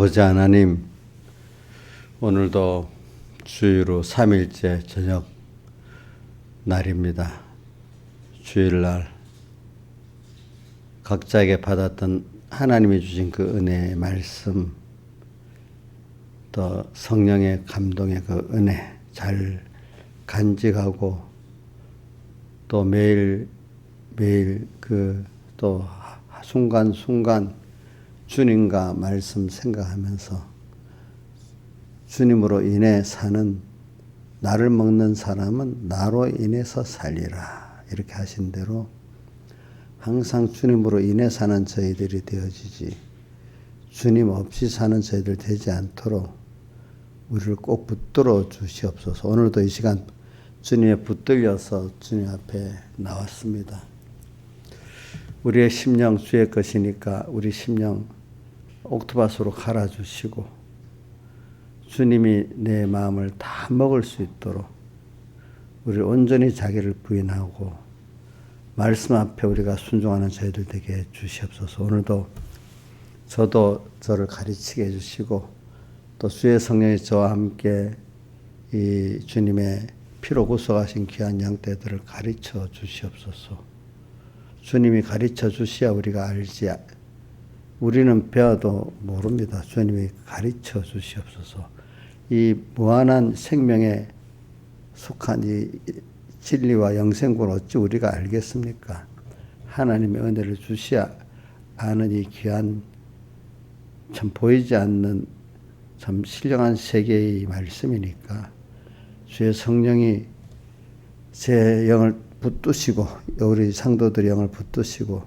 아버지 하나님, 오늘도 주일로 3일째 저녁 날입니다. 주일날 각자에게 받았던 하나님이 주신 그 은혜의 말씀, 또 성령의 감동의 그 은혜 잘 간직하고 또 매일 또 순간순간 주님과 말씀 생각하면서 주님으로 인해 사는, 나를 먹는 사람은 나로 인해서 살리라 이렇게 하신 대로 항상 주님으로 인해 사는 저희들이 되어지지, 주님 없이 사는 저희들 되지 않도록 우리를 꼭 붙들어 주시옵소서. 오늘도 이 시간 주님에 붙들려서 주님 앞에 나왔습니다. 우리의 심령 주의 것이니까 우리 심령 옥토바스로 갈아주시고 주님이 내 마음을 다 먹을 수 있도록 우리 온전히 자기를 부인하고 말씀 앞에 우리가 순종하는 저희들 되게 해 주시옵소서. 오늘도 저도 저를 가르치게 해주시고 또 주의 성령이 저와 함께 이 주님의 피로 구속하신 귀한 양떼들을 가르쳐 주시옵소서. 주님이 가르쳐 주셔야 우리가 알지, 우리는 배워도 모릅니다. 주님이 가르쳐 주시옵소서. 이 무한한 생명에 속한 이 진리와 영생을 어찌 우리가 알겠습니까? 하나님의 은혜를 주셔야 아는 이 귀한, 참 보이지 않는 참 신령한 세계의 말씀이니까 주의 성령이 제 영을 붙드시고 우리 상도들의 영을 붙드시고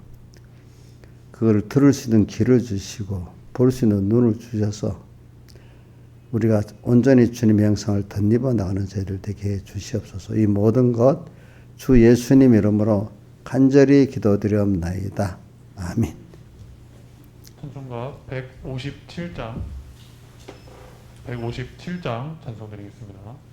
그걸 들을 수 있는 귀를 주시고 볼 수 있는 눈을 주셔서 우리가 온전히 주님의 형상을 덧입어 나가는 저희들 되게 해 주시옵소서. 이 모든 것 주 예수님 이름으로 간절히 기도드리옵나이다. 아멘. 찬송가 157장 찬송드리겠습니다.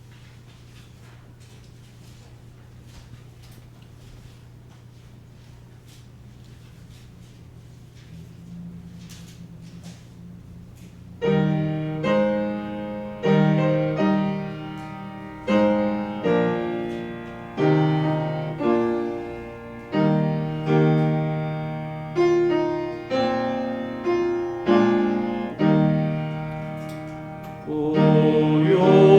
고요한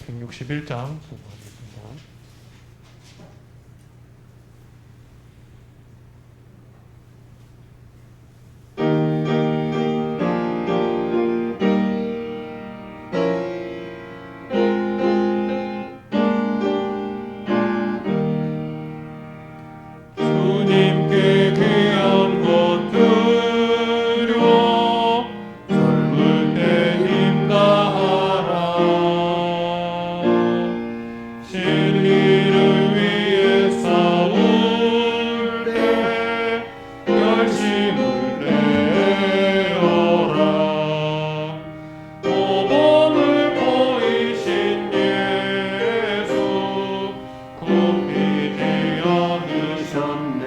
161장 공부하겠습니다. 주님께 귀한 것 드려 젊을 때 힘 다하라. 진리를 위해 싸울 때 열심을 내어라. 모범을 보이신 예수 굽히지 않으셨네.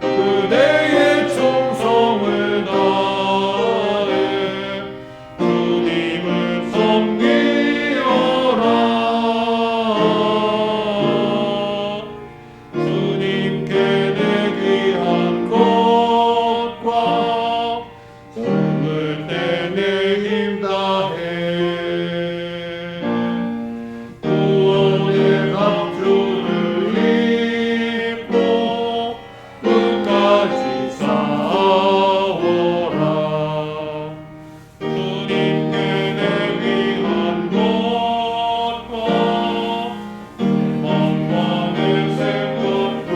그대의 충성을 다해 주님을 섬기어라. 주님께 내 귀한 것과 젊을 때 내 힘 다해 구원의 갑주를 입고 끝까지 싸워라. 주님께 내 귀한 것과 마음과 내 생각도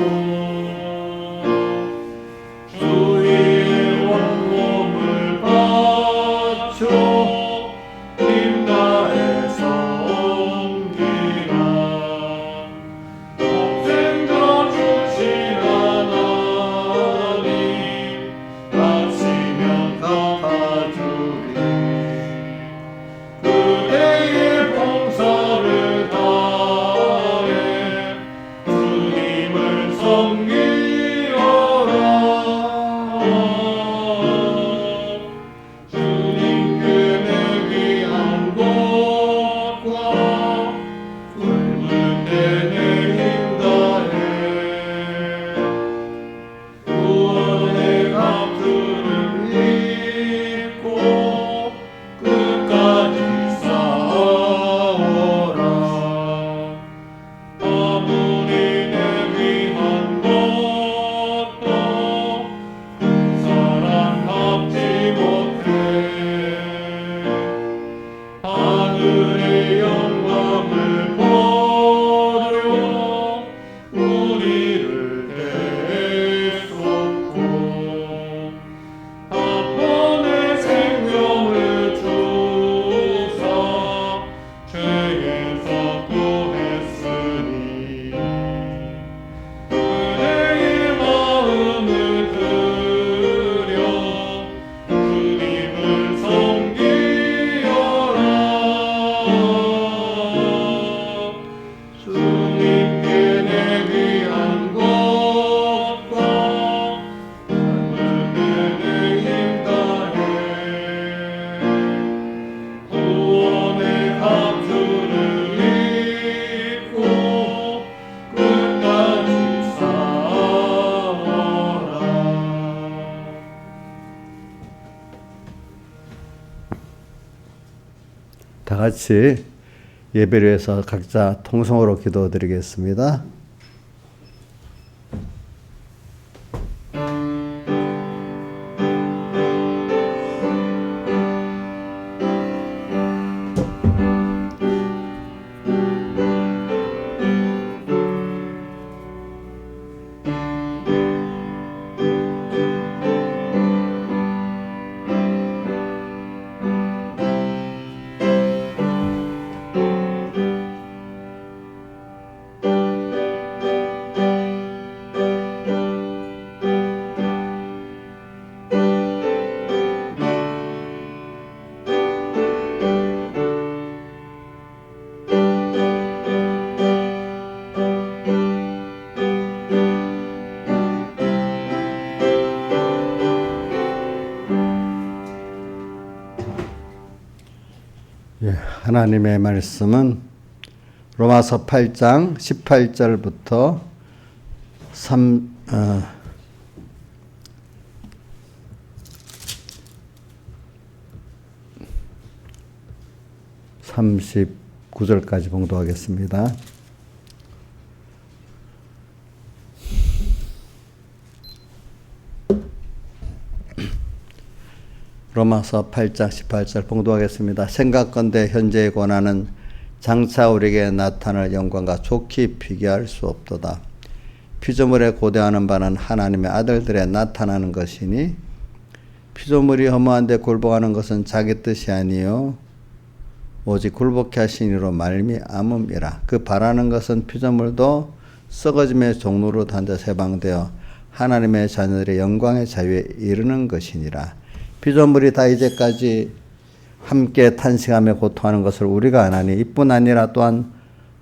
주의 원몸을 바쳐 힘 다해 섬기라. 평생가 주신 하나님 다치면 갚아주리. 그대의 봉사를 다해 주님을 섬기어라. 주님께 내 귀한 것과 젊을 때 내 힘 다해 구원의 갑주를 입고 끝까지 싸워라. 아무리 내 귀한 것도 사랑받지 못해 하늘의 영광을 버려 우리를 대속고 한 번의 생명을 주사 죄에서 구했으니 그대의 마음을 들여 주님을 섬기어라. 주님께 내 귀한 것과 젊을 때 내 힘 다해 구원의 갑주를 입고 끝까지 싸워라. 다 같이 예배를 위해서 각자 통성으로 기도드리겠습니다. 하나님의 말씀은 로마서 8장 18절부터 39절까지 봉독하겠습니다. 로마서 8장 18절 봉독하겠습니다. 생각건대 현재의 고난은 장차 우리에게 나타날 영광과 좋게 비교할 수 없도다. 피조물에 고대하는 바는 하나님의 아들들에 나타나는 것이니 피조물이 허무한데 굴복하는 것은 자기 뜻이 아니요 오직 굴복케 하신 이로 말미암음이라. 그 바라는 것은 피조물도 썩어짐의 종로로 단자 해방되어 하나님의 자녀들의 영광의 자유에 이르는 것이니라. 피조물이 다 이제까지 함께 탄식하며 고통하는 것을 우리가 아나니 이뿐 아니라 또한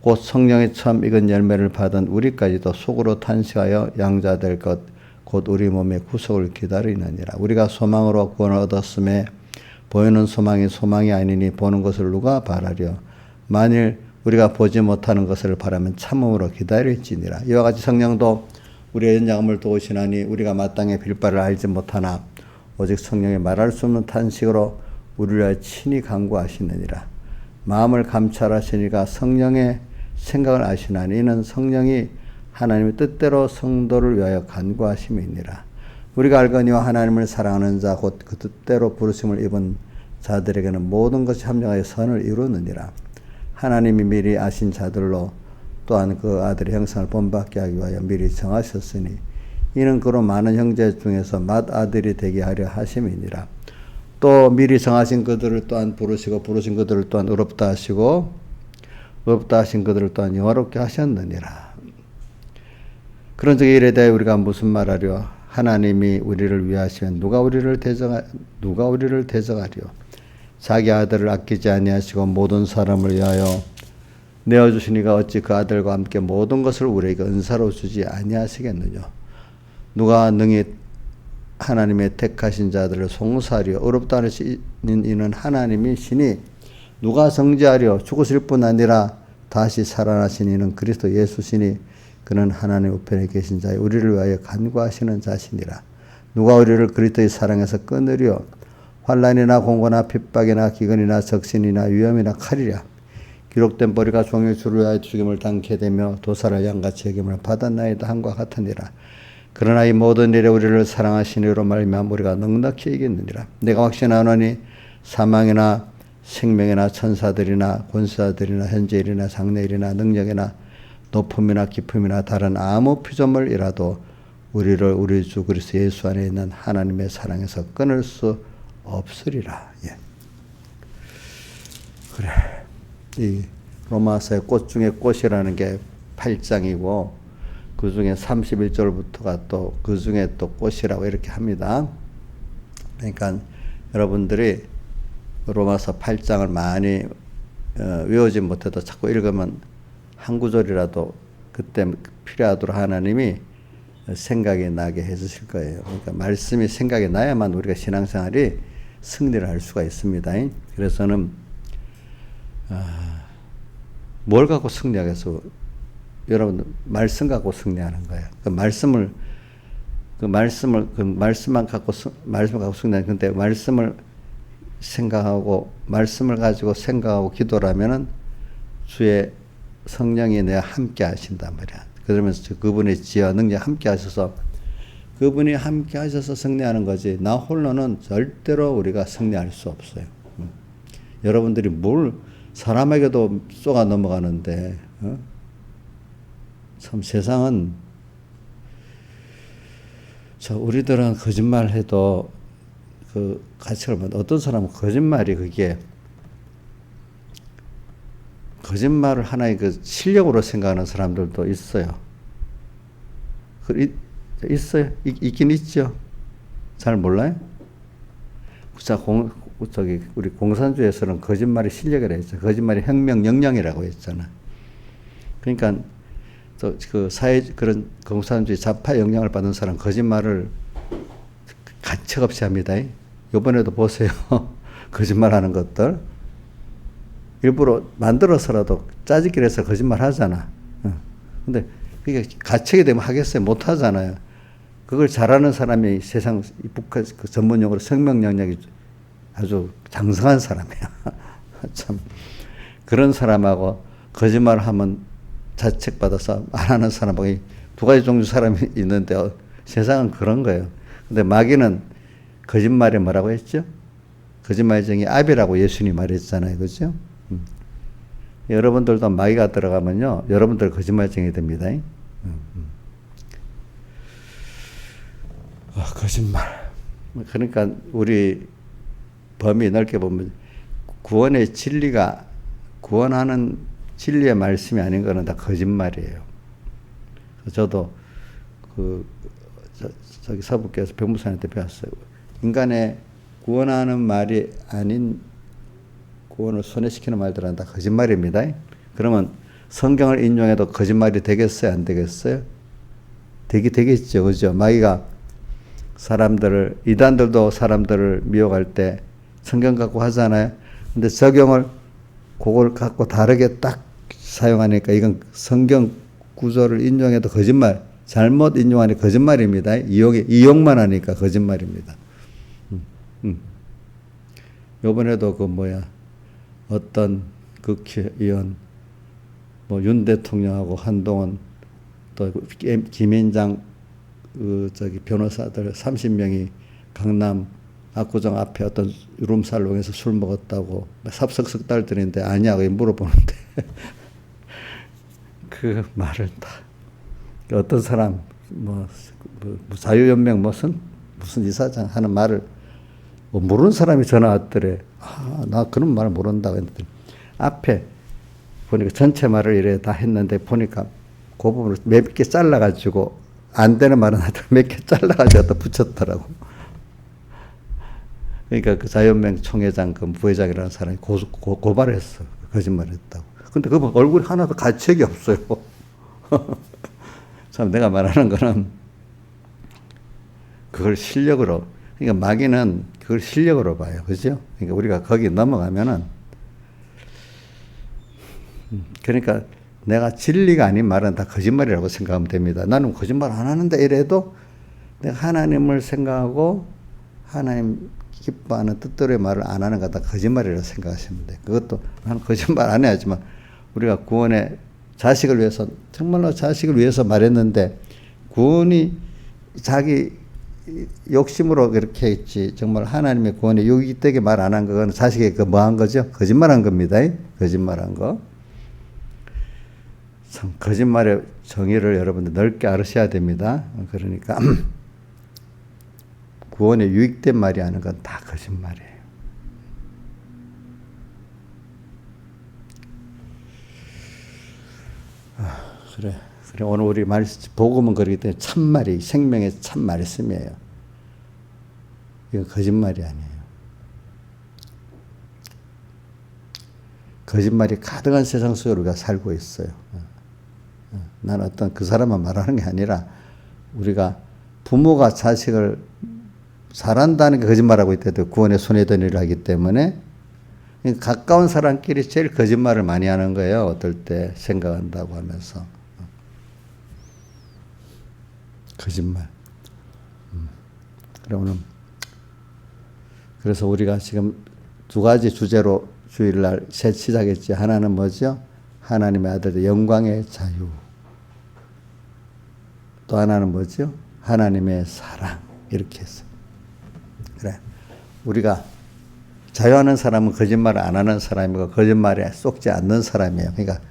곧 성령이 처음 익은 열매를 받은 우리까지도 속으로 탄식하여 양자될 것 곧 우리 몸의 구속을 기다리느니라. 우리가 소망으로 구원을 얻었음에 보이는 소망이 소망이 아니니 보는 것을 누가 바라려. 만일 우리가 보지 못하는 것을 바라면 참음으로 기다릴지니라. 이와 같이 성령도 우리의 연약함을 도우시나니 우리가 마땅히 빌 바를 알지 못하나 오직 성령이 말할 수 없는 탄식으로 우리를 위하여 친히 간구하시느니라. 마음을 감찰하시니가 성령의 생각을 아시나니 이는 성령이 하나님의 뜻대로 성도를 위하여 간구하심이니라. 우리가 알거니와 하나님을 사랑하는 자 곧 그 뜻대로 부르심을 입은 자들에게는 모든 것이 합력하여 선을 이루느니라. 하나님이 미리 아신 자들로 또한 그 아들의 형상을 본받게 하기 위하여 미리 정하셨으니 이는 그로 많은 형제 중에서 맏아들이 되게 하려 하심이니라. 또 미리 정하신 그들을 또한 부르시고 부르신 그들을 또한 의롭다 하시고 의롭다 하신 그들을 또한 영화롭게 하셨느니라. 그런즉 이에 대해 우리가 무슨 말하려? 하나님이 우리를 위하시면 누가 우리를 대적하리요? 자기 아들을 아끼지 아니하시고 모든 사람을 위하여 내어주시니가 어찌 그 아들과 함께 모든 것을 우리에게 은사로 주지 아니하시겠느냐? 누가 능히 하나님의 택하신 자들을 송사하려? 의롭다 하시는 이는 하나님이시니 누가 정죄하려? 죽으실 뿐 아니라 다시 살아나신 이는 그리스도 예수시니 그는 하나님 우편에 계신 자의 우리를 위하여 간구하시는 자시니라. 누가 우리를 그리스도의 사랑에서 끊으려? 환난이나 공고나 핍박이나 기근이나 적신이나 위험이나 칼이랴. 기록된 보리가 종의 주를 위하여 죽임을 당케 되며 도살을 양같이 여김을 받았나이다 함과 같으니라. 그러나 이 모든 일에 우리를 사랑하신 이로 말미암아 우리가 넉넉히 이겼느니라. 내가 확신하노니 사망이나 생명이나 천사들이나 권사들이나 현재일이나 장래일이나 능력이나 높음이나 깊음이나 다른 아무 피조물이라도 우리를 우리 주 그리스도 예수 안에 있는 하나님의 사랑에서 끊을 수 없으리라. 예. 그래. 이 로마서의 꽃 중에 꽃이라는 게 8장이고 그 중에 31절부터가 또 그 중에 또 꽃이라고 이렇게 합니다. 그러니까 여러분들이 로마서 8장을 많이 외우지 못해도 자꾸 읽으면 한 구절이라도 그때 필요하도록 하나님이 생각이 나게 해주실 거예요. 그러니까 말씀이 생각이 나야만 우리가 신앙생활이 승리를 할 수가 있습니다. 그래서는 뭘 갖고 승리하겠어? 여러분 말씀 갖고 승리하는 거예요. 그 말씀만 갖고 승리하는 건데 말씀을 생각하고 말씀을 가지고 생각하고 기도라면은 주의 성령이 내가 함께 하신단 말이야. 그러면서 그분의 지혜와 능력 함께 하셔서 그분이 함께 하셔서 승리하는 거지. 나 홀로는 절대로 우리가 승리할 수 없어요. 여러분들이 뭘 사람에게도 쏘가 넘어가는데 참 세상은 우리들은 거짓말해도 그 가치를 보면 어떤 사람은 거짓말이 그게 거짓말을 하나의 그 실력으로 생각하는 사람들도 있어요. 있어요. 있긴 있죠. 잘 몰라요? 우리 공산주의에서는 거짓말이 실력이라고 했죠. 거짓말이 혁명 역량이라고 했잖아. 그러니까 그런 공산주의 좌파 영향을 받은 사람 거짓말을 가차없이 합니다. 이번에도 보세요. 거짓말하는 것들. 일부러 만들어서라도 짜집기를 해서 거짓말 하잖아. 근데 그게 가책이 되면 하겠어요? 못 하잖아요. 그걸 잘하는 사람이 세상 북한 그 전문 용어로 생명 영역이 아주 장성한 사람이야. 참. 그런 사람하고 거짓말을 하면 자책받아서 안 하는 사람하고 이 두 가지 종류 사람이 있는데 세상은 그런 거예요. 근데 마귀는 거짓말에 뭐라고 했죠? 거짓말의 정의 아비라고 예수님이 말했잖아요. 그죠? 여러분들도 마귀가 들어가면요. 여러분들 거짓말쟁이 됩니다. 거짓말. 그러니까 우리 범위 넓게 보면 구원의 진리가 구원하는 진리의 말씀이 아닌 거는 다 거짓말이에요. 저도 저기 서부께서 병무사한테 배웠어요. 인간의 구원하는 말이 아닌 구원을 손해시키는 말들은 다 거짓말입니다. 그러면 성경을 인용해도 거짓말이 되겠어요? 안 되겠어요? 되겠죠. 그죠? 마귀가 이단들도 사람들을 미혹할 때 성경 갖고 하잖아요. 근데 적용을 그걸 갖고 다르게 딱 사용하니까 이건 성경 구조를 인용해도 거짓말, 잘못 인용하니 거짓말입니다. 이용만 하니까 거짓말입니다. 요번에도 어떤 국회의원, 윤 대통령하고 한동훈, 또 김앤장, 변호사들 30명이 강남 압구정 앞에 어떤 룸살롱에서 술 먹었다고 섭석석 딸들인데 아니냐고 물어보는데 그 말을 다 어떤 사람 자유연맹 무슨 이사장 하는 말을 모르는 사람이 전화 왔더래. 나 그런 말 모른다고 했는데 앞에 보니까 전체 말을 이래 다 했는데 보니까 그 부분을 몇 개 잘라가지고 안 되는 말은 하여튼 몇 개 잘라가지고 또 붙였더라고. 그러니까 그 자유연맹 총회장 그 부회장이라는 사람이 고발을 했어. 거짓말을 했다고. 근데 그 얼굴이 하나도 가책이 없어요. 참 내가 말하는 거는 그걸 실력으로, 그러니까 마귀는 그걸 실력으로 봐요. 그죠? 그러니까 우리가 거기 넘어가면은, 그러니까 내가 진리가 아닌 말은 다 거짓말이라고 생각하면 됩니다. 나는 거짓말 안 하는데 이래도 내가 하나님을 생각하고 하나님 기뻐하는 뜻대로의 말을 안 하는 거 다 거짓말이라고 생각하시면 돼요. 그것도 나는 거짓말 안 해야지만 우리가 구원의 자식을 위해서, 정말로 자식을 위해서 말했는데 구원이 자기 욕심으로 그렇게 했지 정말 하나님의 구원에 유익이 되게 말 안 한 거는 자식에게 뭐 한 거죠? 거짓말한 겁니다. 거짓말한 거. 참 거짓말의 정의를 여러분들 넓게 알으셔야 됩니다. 그러니까 구원에 유익된 말이 하는 건 다 거짓말이에요. 그래 오늘 우리 복음은 그렇기 때문에 참말이 생명의 참 말씀이에요. 이건 거짓말이 아니에요. 거짓말이 가득한 세상 속에 우리가 살고 있어요. 나는 어떤 그 사람만 말하는 게 아니라 우리가 부모가 자식을 잘한다는 게 거짓말하고 있대도 구원에 손해되는 일을 하기 때문에 가까운 사람끼리 제일 거짓말을 많이 하는 거예요. 어떨 때 생각한다고 하면서. 거짓말. 그래서 우리가 지금 두 가지 주제로 주일날 시작했지. 하나는 뭐죠? 하나님의 아들 영광의 자유. 또 하나는 뭐죠? 하나님의 사랑. 이렇게 했어요. 그래. 우리가 자유하는 사람은 거짓말을 안 하는 사람이고 거짓말에 속지 않는 사람이에요. 그러니까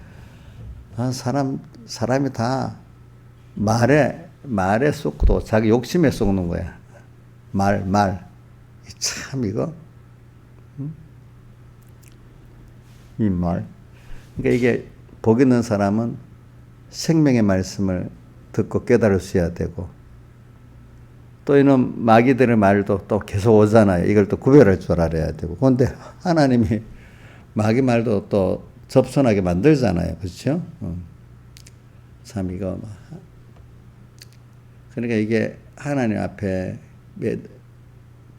사람이 다 말에 속고 자기 욕심에 속는 거야. 말. 참 이거. 이 말. 그러니까 이게 복 있는 사람은 생명의 말씀을 듣고 깨달을 수 있어야 되고 또 이런 마귀들의 말도 또 계속 오잖아요. 이걸 또 구별할 줄 알아야 되고. 그런데 하나님이 마귀 말도 또 접선하게 만들잖아요. 그렇죠? 참 이거. 그러니까 이게 하나님 앞에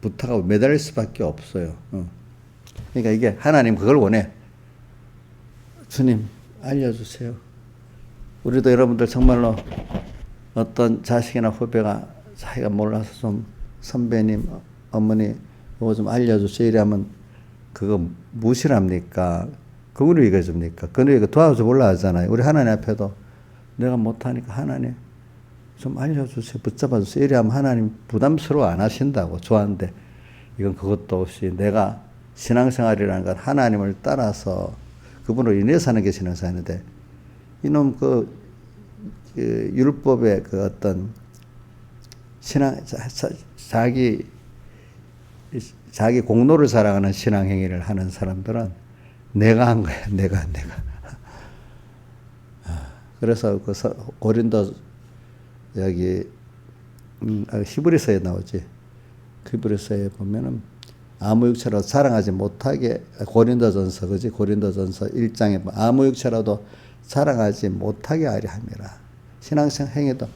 부탁하고 매달릴 수밖에 없어요. 그러니까 이게 하나님 그걸 원해. 주님 알려주세요. 우리도 여러분들 정말로 어떤 자식이나 후배가 자기가 몰라서 좀 선배님, 어머니 이거 좀 알려주세요 이러면 그거 무시랍니까? 그분이 이겨줍니까? 그분이 도와줘 몰라 하잖아요. 우리 하나님 앞에도 내가 못하니까 하나님 좀 알려주세요. 붙잡아주세요. 이래 하면 하나님 부담스러워 안 하신다고. 좋아하는데 이건 그것도 없이 내가 신앙생활이라는 건 하나님을 따라서 그분으로 인해서 하는 게 신앙생활인데 이놈 율법의 그 어떤 자기 공로를 자랑하는 신앙행위를 하는 사람들은 내가 한 거야. 내가. 그래서 그 고린도 여기 히브리서에 나오지. 히브리서에 보면은 아무 육체라도 자랑하지 못하게 고린도전서 그지? 고린도전서 1장에 아무 육체라도 자랑하지 못하게 하려 함이라. 신앙생활 행위도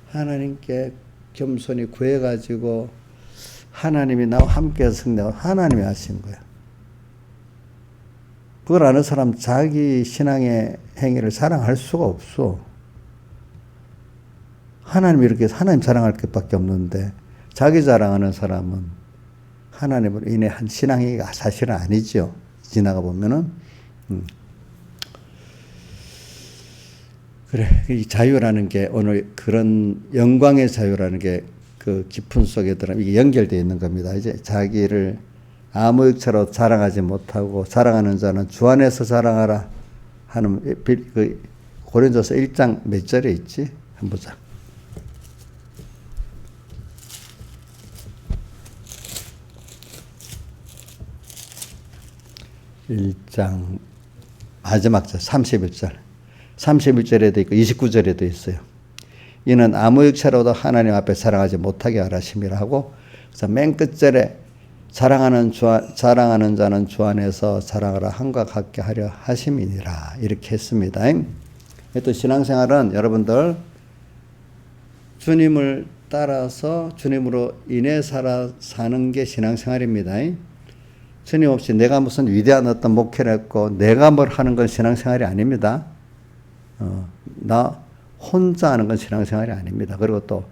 하나님께 겸손히 구해가지고 하나님이 나와 함께 승리하고 하나님이 하신 거야. 그걸 아는 사람 자기 신앙의 행위를 자랑할 수가 없어. 하나님이 이렇게 하나님 자랑할 것밖에 없는데 자기 자랑하는 사람은 하나님을 인해 한 신앙행위가 사실은 아니죠. 지나가 보면은 그래 이 자유라는 게 오늘 그런 영광의 자유라는 게 그 깊은 속에 들어 이게 연결되어 있는 겁니다. 이제 자기를 아무 육체로 자랑하지 못하고 자랑하는 자는 주 안에서 자랑하라 하는 그 고린도서 1장 몇 절에 있지? 한번 보자. 1장 마지막 절 31절 31절에도 있고 29절에도 있어요. 이는 아무 육체로도 하나님 앞에 자랑하지 못하게 하라심이라 하고 그래서 맨 끝절에 자랑하는 자는 주 안에서 자랑하라 함과 같게 하려 하심이니라 이렇게 했습니다. 또 신앙생활은 여러분들 주님을 따라서 주님으로 인해 사는 게 신앙생활입니다. 주님 없이 내가 무슨 위대한 어떤 목회를 했고 내가 뭘 하는 건 신앙생활이 아닙니다. 나 혼자 하는 건 신앙생활이 아닙니다. 그리고 또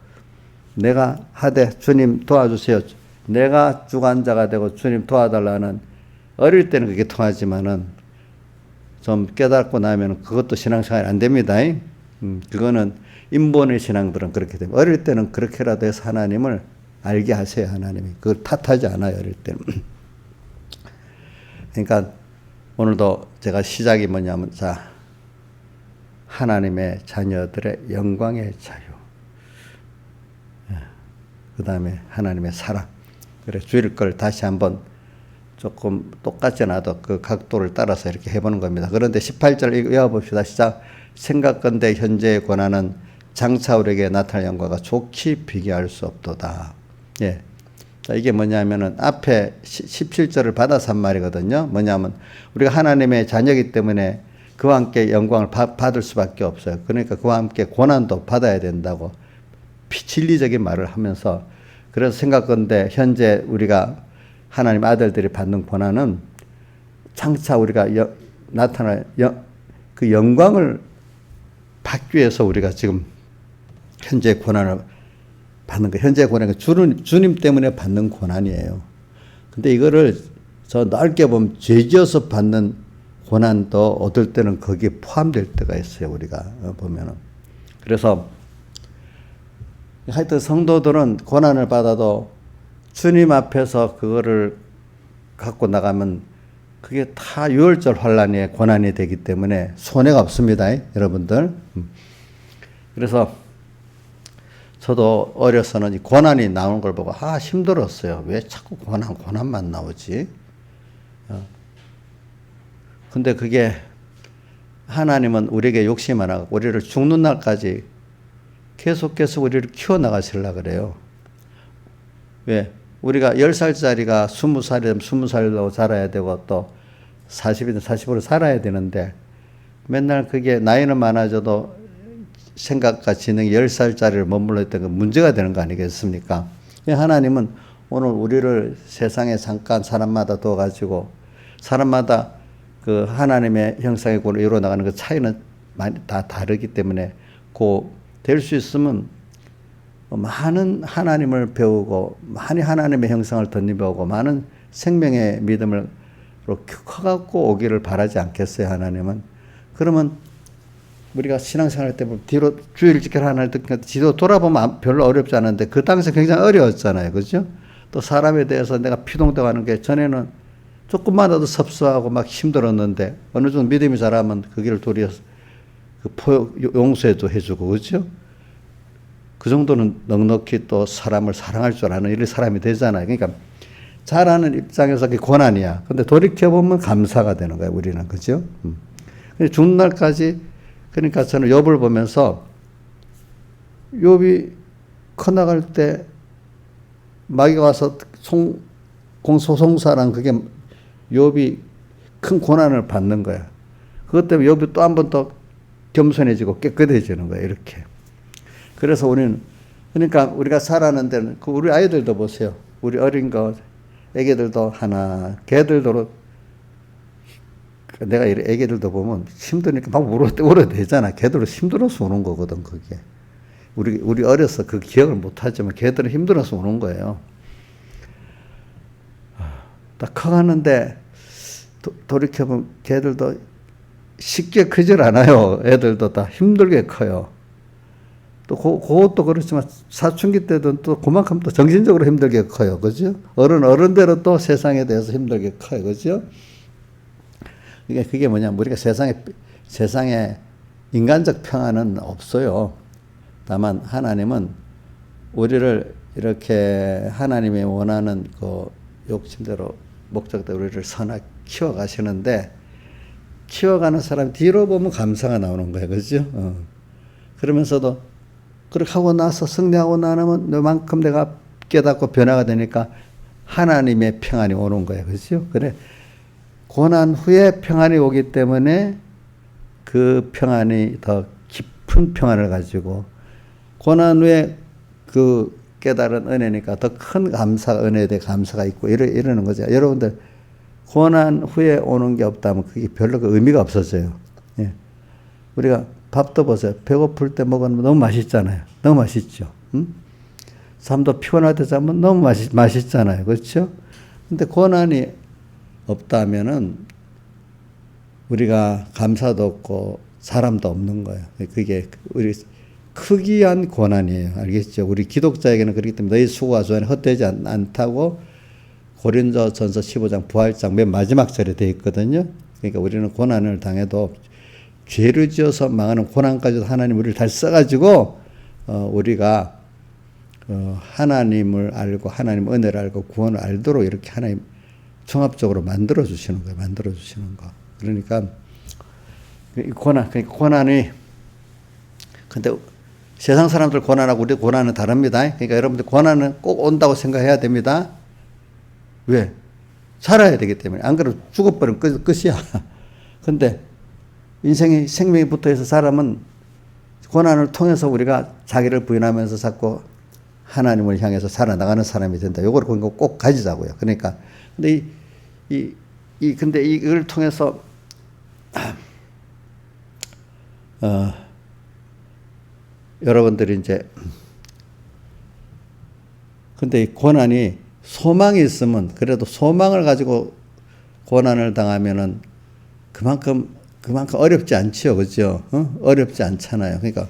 내가 하되 주님 도와주세요. 내가 주관자가 되고 주님 도와달라는 어릴 때는 그게 통하지만은 좀 깨닫고 나면 그것도 신앙생활이 안 됩니다. 그거는 인본의 신앙들은 그렇게 됩니다. 어릴 때는 그렇게라도 해서 하나님을 알게 하세요. 하나님이 그걸 탓하지 않아요. 어릴 때는. 그러니까 오늘도 제가 시작이 뭐냐면 자 하나님의 자녀들의 영광의 자유 그 다음에 하나님의 사랑 그래 주일 걸 다시 한번 조금 똑같지 않아도 그 각도를 따라서 이렇게 해보는 겁니다. 그런데 18절 외워봅시다. 시작. 생각건대 현재의 고난은 장차 우리에게 나타날 영광과 좋게 비교할 수 없도다. 예. 자, 이게 뭐냐면은 앞에 17절을 받아서 한 말이거든요. 뭐냐면 우리가 하나님의 자녀이기 때문에 그와 함께 영광을 받을 수밖에 없어요. 그러니까 그와 함께 고난도 받아야 된다고 진리적인 말을 하면서 그래서 생각건대 현재 우리가 하나님 아들들이 받는 고난은 장차 우리가 나타날 그 영광을 받기 위해서 우리가 지금 현재 고난을 받는 거. 현재 고난은 주님 때문에 받는 고난이에요. 근데 이거를 저 넓게 보면 죄지어서 받는 고난도 어떨 때는 거기에 포함될 때가 있어요. 우리가 보면은. 그래서 하여튼 성도들은 고난을 받아도 주님 앞에서 그거를 갖고 나가면 그게 다 유월절 환란의 고난이 되기 때문에 손해가 없습니다. 여러분들. 그래서 저도 어려서는 이 고난이 나오는 걸 보고 힘들었어요. 왜 자꾸 고난만 나오지? 근데 그게 하나님은 우리에게 욕심 안 하고 우리를 죽는 날까지 계속해서 우리를 키워나가시려고 그래요. 왜? 우리가 10살짜리가 20살이 되면 20살로 자라야 되고 또 40이든 40으로 살아야 되는데 맨날 그게 나이는 많아져도 생각과 지능이 10살짜리를 머물러 있던 건 문제가 되는 거 아니겠습니까? 하나님은 오늘 우리를 세상에 잠깐 사람마다 둬가지고 사람마다 그 하나님의 형상의 구원을 이루어 나가는 그 차이는 많이 다 다르기 때문에 될 수 있으면 많은 하나님을 배우고 많이 하나님의 형상을 덧입어오고 많은 생명의 믿음을 커갖고 오기를 바라지 않겠어요, 하나님은? 그러면 우리가 신앙생활 때 뒤로 주일 지켜라 하나님 뒤로 돌아보면 별로 어렵지 않은데 그 당시 굉장히 어려웠잖아요, 그죠? 또 사람에 대해서 내가 피동대하는 게 전에는 조금만 해도 섭섭하고 막 힘들었는데 어느 정도 믿음이 자라면 그 길을 도리어서 용서도 해주고, 그죠? 그 정도는 넉넉히 또 사람을 사랑할 줄 아는 이런 사람이 되잖아요. 그러니까 잘하는 입장에서 그게 고난이야. 근데 돌이켜보면 감사가 되는 거예요, 우리는. 그죠? 근데 죽는 날까지, 그러니까 저는 욥을 보면서 욥이 커나갈 때 마귀가 와서 공소송사랑 그게 욥이 큰 고난을 받는 거야. 그것 때문에 욥이 또 한 번 더 겸손해지고 깨끗해지는 거야, 이렇게. 그래서 우리는, 그러니까 우리가 살아가는 데는, 우리 아이들도 보세요. 우리 어린 거, 애기들도 하나, 걔들도, 내가 애기들도 보면 힘드니까 막 울어도 되잖아. 걔들은 힘들어서 우는 거거든, 그게. 우리 어려서 그 기억을 못 하지만 걔들은 힘들어서 우는 거예요. 딱 커가는데, 돌이켜보면 걔들도 쉽게 크질 않아요. 애들도 다 힘들게 커요. 또 그것도 그렇지만 사춘기 때도 또 그만큼 또 정신적으로 힘들게 커요. 그죠? 어른대로 또 세상에 대해서 힘들게 커요. 그죠? 그게 뭐냐면 우리가 세상에 인간적 평안은 없어요. 다만 하나님은 우리를 이렇게 하나님이 원하는 그 욕심대로 목적대로 우리를 선하게 키워가시는데 키워가는 사람 뒤로 보면 감사가 나오는 거예요. 그죠? 그러면서도 그렇게 하고 나서 승리하고 나면 너만큼 내가 깨닫고 변화가 되니까 하나님의 평안이 오는 거예요. 그죠? 그래. 고난 후에 평안이 오기 때문에 그 평안이 더 깊은 평안을 가지고 고난 후에 그 깨달은 은혜니까 더 큰 은혜에 대해 감사가 있고 이러는 거죠. 여러분들 고난 후에 오는 게 없다면 그게 별로 그 의미가 없어져요. 예. 우리가 밥도 보세요. 배고플 때 먹으면 너무 맛있잖아요. 너무 맛있죠. 잠도 피곤할 때 자면 너무 맛있잖아요. 그렇죠? 근데 고난이 없다면은 우리가 감사도 없고 사람도 없는 거예요. 그게 우리 크기한 고난이에요. 알겠죠? 우리 기독자에게는 그렇기 때문에 너희 수고가 주안에 헛되지 않다고 고린도전서 15장 부활장 맨 마지막 절에 되어 있거든요. 그러니까 우리는 고난을 당해도 죄를 지어서 망하는 고난까지도 하나님 우리를 잘 써가지고 우리가 하나님을 알고 하나님 은혜를 알고 구원을 알도록 이렇게 하나님 종합적으로 만들어 주시는 거예요. 만들어 주시는 거. 그러니까 고난이 근데 세상 사람들 고난하고 우리 고난은 다릅니다. 그러니까 여러분들 고난은 꼭 온다고 생각해야 됩니다. 왜? 살아야 되기 때문에. 안 그러면 죽어버리면 끝이야. 근데 인생이 생명이 붙어있어 사람은 고난을 통해서 우리가 자기를 부인하면서 자꾸 하나님을 향해서 살아나가는 사람이 된다. 요걸 꼭 가지자고요. 그러니까 근데 근데 이걸 통해서 여러분들이 이제 근데 이 고난이 소망이 있으면 그래도 소망을 가지고 고난을 당하면은 그만큼 어렵지 않지요. 그죠? 어렵지 않잖아요. 그러니까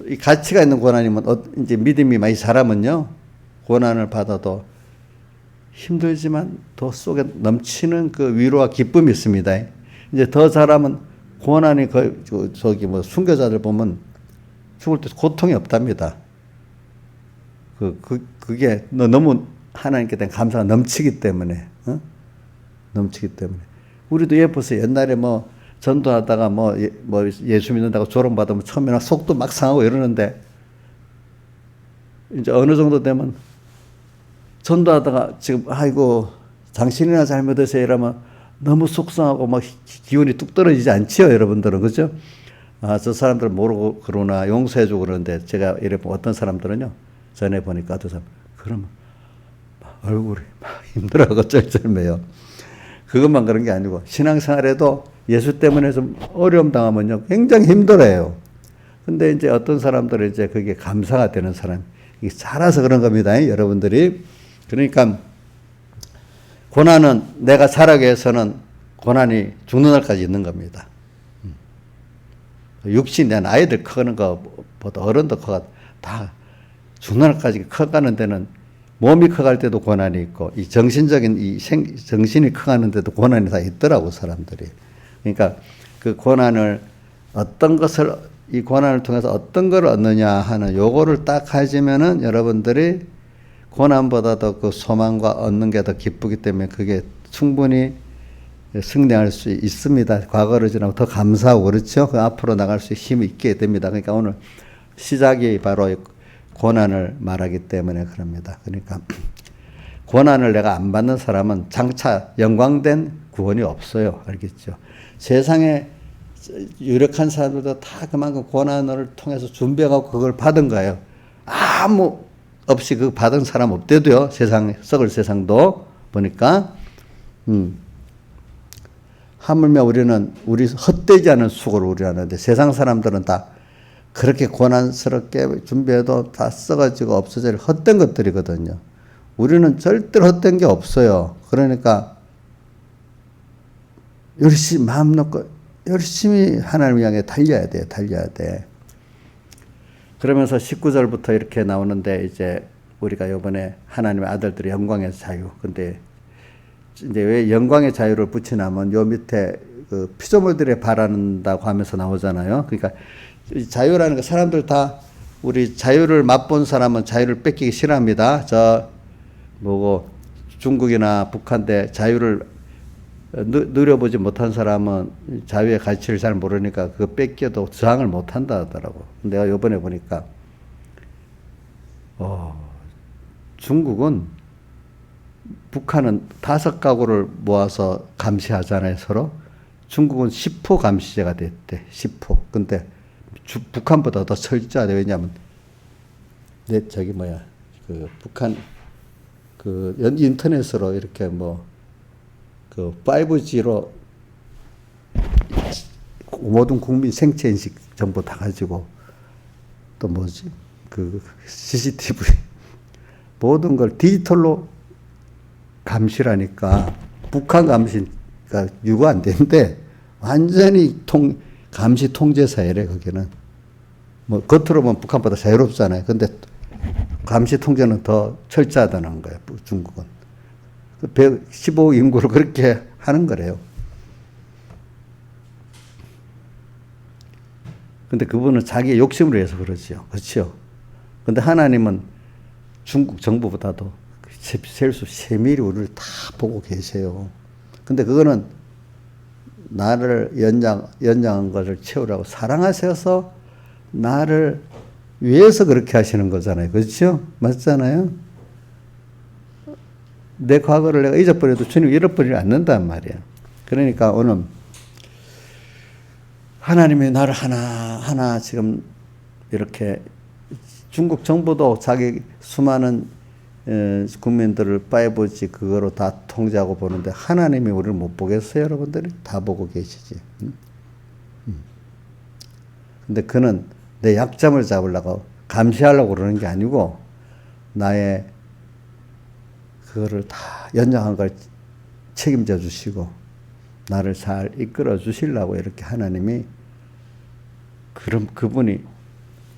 이 가치가 있는 고난이면 이제 믿음이 많이 자라면요. 고난을 받아도 힘들지만 더 속에 넘치는 그 위로와 기쁨이 있습니다. 이제 더 자라면 고난이 순교자들 보면 죽을 때 고통이 없답니다. 그게 너무 하나님께 대한 감사가 넘치기 때문에, 넘치기 때문에. 우리도 보세요. 옛날에 전도하다가 예수 믿는다고 조롱받으면 처음에는 속도 막 상하고 이러는데, 이제 어느 정도 되면 전도하다가 지금, 아이고, 당신이나 잘 믿으세요. 이러면 너무 속상하고 기운이 뚝 떨어지지 않지요, 여러분들은. 그죠? 저 사람들 모르고 그러나 용서해주고 그러는데, 제가 어떤 사람들은요, 전에 보니까 어떤 사람, 그러면 얼굴이 막 힘들어하고 쩔쩔매요. 그것만 그런 게 아니고 신앙생활에도 예수 때문에 좀 어려움 당하면요 굉장히 힘들어요. 근데 이제 어떤 사람들은 이제 그게 감사가 되는 사람, 이게 살아서 그런 겁니다, 여러분들이. 그러니까 고난은 내가 살아가기 위해서는 고난이 죽는 날까지 있는 겁니다. 육신 내 아이들 크는 것보다 어른도 커가 다 죽는 날까지 커가는 데는 몸이 커갈 때도 고난이 있고 이 정신적인 정신이 커가는 데도 고난이 다 있더라고 사람들이. 그러니까 그 고난을 어떤 것을 이 고난을 통해서 어떤 걸 얻느냐 하는 요거를 딱 가지면은 여러분들이 고난보다도 그 소망과 얻는 게 더 기쁘기 때문에 그게 충분히 승리할 수 있습니다. 과거를 지나고 더 감사하고 그렇죠. 그 앞으로 나갈 수 힘이 있게 됩니다. 그러니까 오늘 시작이 바로 고난을 말하기 때문에 그럽니다. 그러니까 고난을 내가 안 받는 사람은 장차 영광된 구원이 없어요. 알겠죠? 세상에 유력한 사람들도 다 그만큼 고난을 통해서 준비해갖고 그걸 받은 거예요. 아무 없이 그 받은 사람 없대도요. 세상, 썩을 세상도 보니까, 하물며 우리 헛되지 않은 수고를 우리 하는데 세상 사람들은 다 그렇게 고난스럽게 준비해도 다 썩어지고 없어질 헛된 것들이거든요. 우리는 절대로 헛된 게 없어요. 그러니까 열심히 마음 놓고 열심히 하나님을 향해 달려야 돼. 그러면서 19절부터 이렇게 나오는데 이제 우리가 이번에 하나님의 아들들의 영광의 자유. 근데 이제 왜 영광의 자유를 붙이냐면 요 밑에 그 피조물들의 바란다고 하면서 나오잖아요. 그러니까 자유라는 거 사람들 다 우리 자유를 맛본 사람은 자유를 뺏기기 싫어합니다. 중국이나 북한데 자유를 누려보지 못한 사람은 자유의 가치를 잘 모르니까 그거 뺏겨도 저항을 못한다 하더라고. 내가 요번에 보니까 중국은 북한은 5가구를 모아서 감시하잖아요, 서로. 중국은 10호 감시제가 됐대, 10호. 근데 북한보다 더 철저하대. 왜냐하면 북한 인터넷으로 이렇게 5G로 모든 국민 생체 인식 정보 다 가지고 또 CCTV 모든 걸 디지털로 감시라니까 북한 감시가 유가 안 되는데 완전히 감시 통제사회래. 거기는 겉으로 보면 북한보다 자유롭잖아요. 근데 감시 통제는 더 철저하다는 거예요. 중국은 115억 인구를 그렇게 하는 거래요. 근데 그분은 자기의 욕심을 위해서 그러지요. 그렇죠? 근데 하나님은 중국 정부보다도 셀수 세밀히 우리를 다 보고 계세요. 근데 그거는 나를 연장한 것을 채우라고 사랑하셔서 나를 위해서 그렇게 하시는 거잖아요. 그렇죠? 맞잖아요? 내 과거를 내가 잊어버려도 주님 잃어버리지 않는단 말이야. 그러니까 오늘 하나님이 나를 하나하나 지금 이렇게 중국 정부도 자기 수많은 국민들을 5G 그거로 다 통제하고 보는데 하나님이 우리를 못 보겠어요, 여러분들이? 다 보고 계시지. 근데 그는 내 약점을 잡으려고 감시하려고 그러는 게 아니고 나의 그거를 다 연장한 걸 책임져 주시고 나를 잘 이끌어 주시려고 이렇게 하나님이 그럼 그분이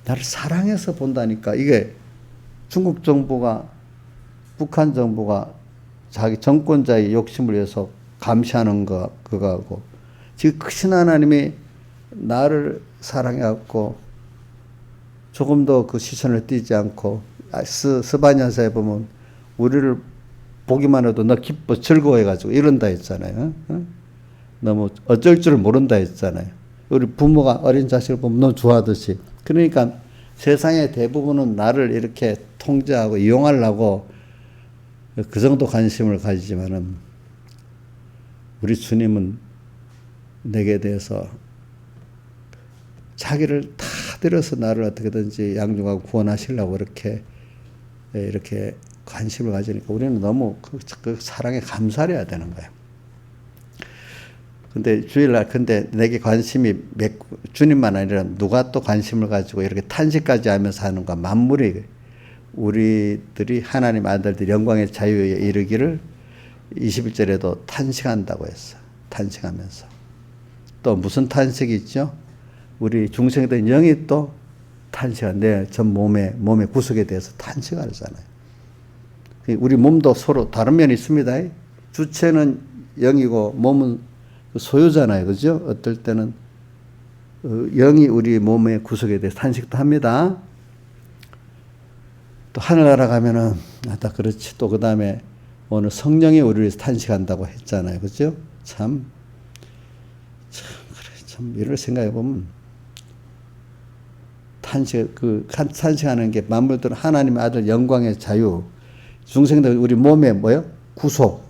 나를 사랑해서 본다니까. 이게 중국 정부가 북한 정부가 자기 정권자의 욕심을 위해서 감시하는 그거하고 지금 크신 하나님이 나를 사랑해갖고 조금 더 그 시선을 띄지 않고 스바냐서에 보면 우리를 보기만 해도 너 기뻐 즐거워해가지고 이런다 했잖아요. 너무 어쩔 줄 모른다 했잖아요. 우리 부모가 어린 자식을 보면 너무 좋아하듯이. 그러니까 세상의 대부분은 나를 이렇게 통제하고 이용하려고 그 정도 관심을 가지지만은 우리 주님은 내게 대해서 자기를 다 들여서 나를 어떻게든지 양육하고 구원하시려고 이렇게 관심을 가지니까 우리는 너무 그 사랑에 감사해야 되는 거예요. 근데 주일날 내게 관심이 주님만 아니라 누가 또 관심을 가지고 이렇게 탄식까지 하면서 하는 거 만물이 우리들이 하나님 아들들이 영광의 자유에 이르기를 21절에도 탄식한다고 했어. 탄식하면서. 또 무슨 탄식이 있죠? 우리 중생된 영이 또 탄식한 내 전 몸의 구속에 대해서 탄식하잖아요. 우리 몸도 서로 다른 면이 있습니다. 주체는 영이고 몸은 소유잖아요. 그죠? 어떨 때는 영이 우리 몸의 구속에 대해서 탄식도 합니다. 또 하늘나라 가면은 그렇지. 또 그 다음에 오늘 성령이 우리를 탄식한다고 했잖아요. 그죠? 참 이를 생각해 보면 탄식하는 게 만물들은 하나님의 아들 영광의 자유, 중생들 우리 몸의 구속,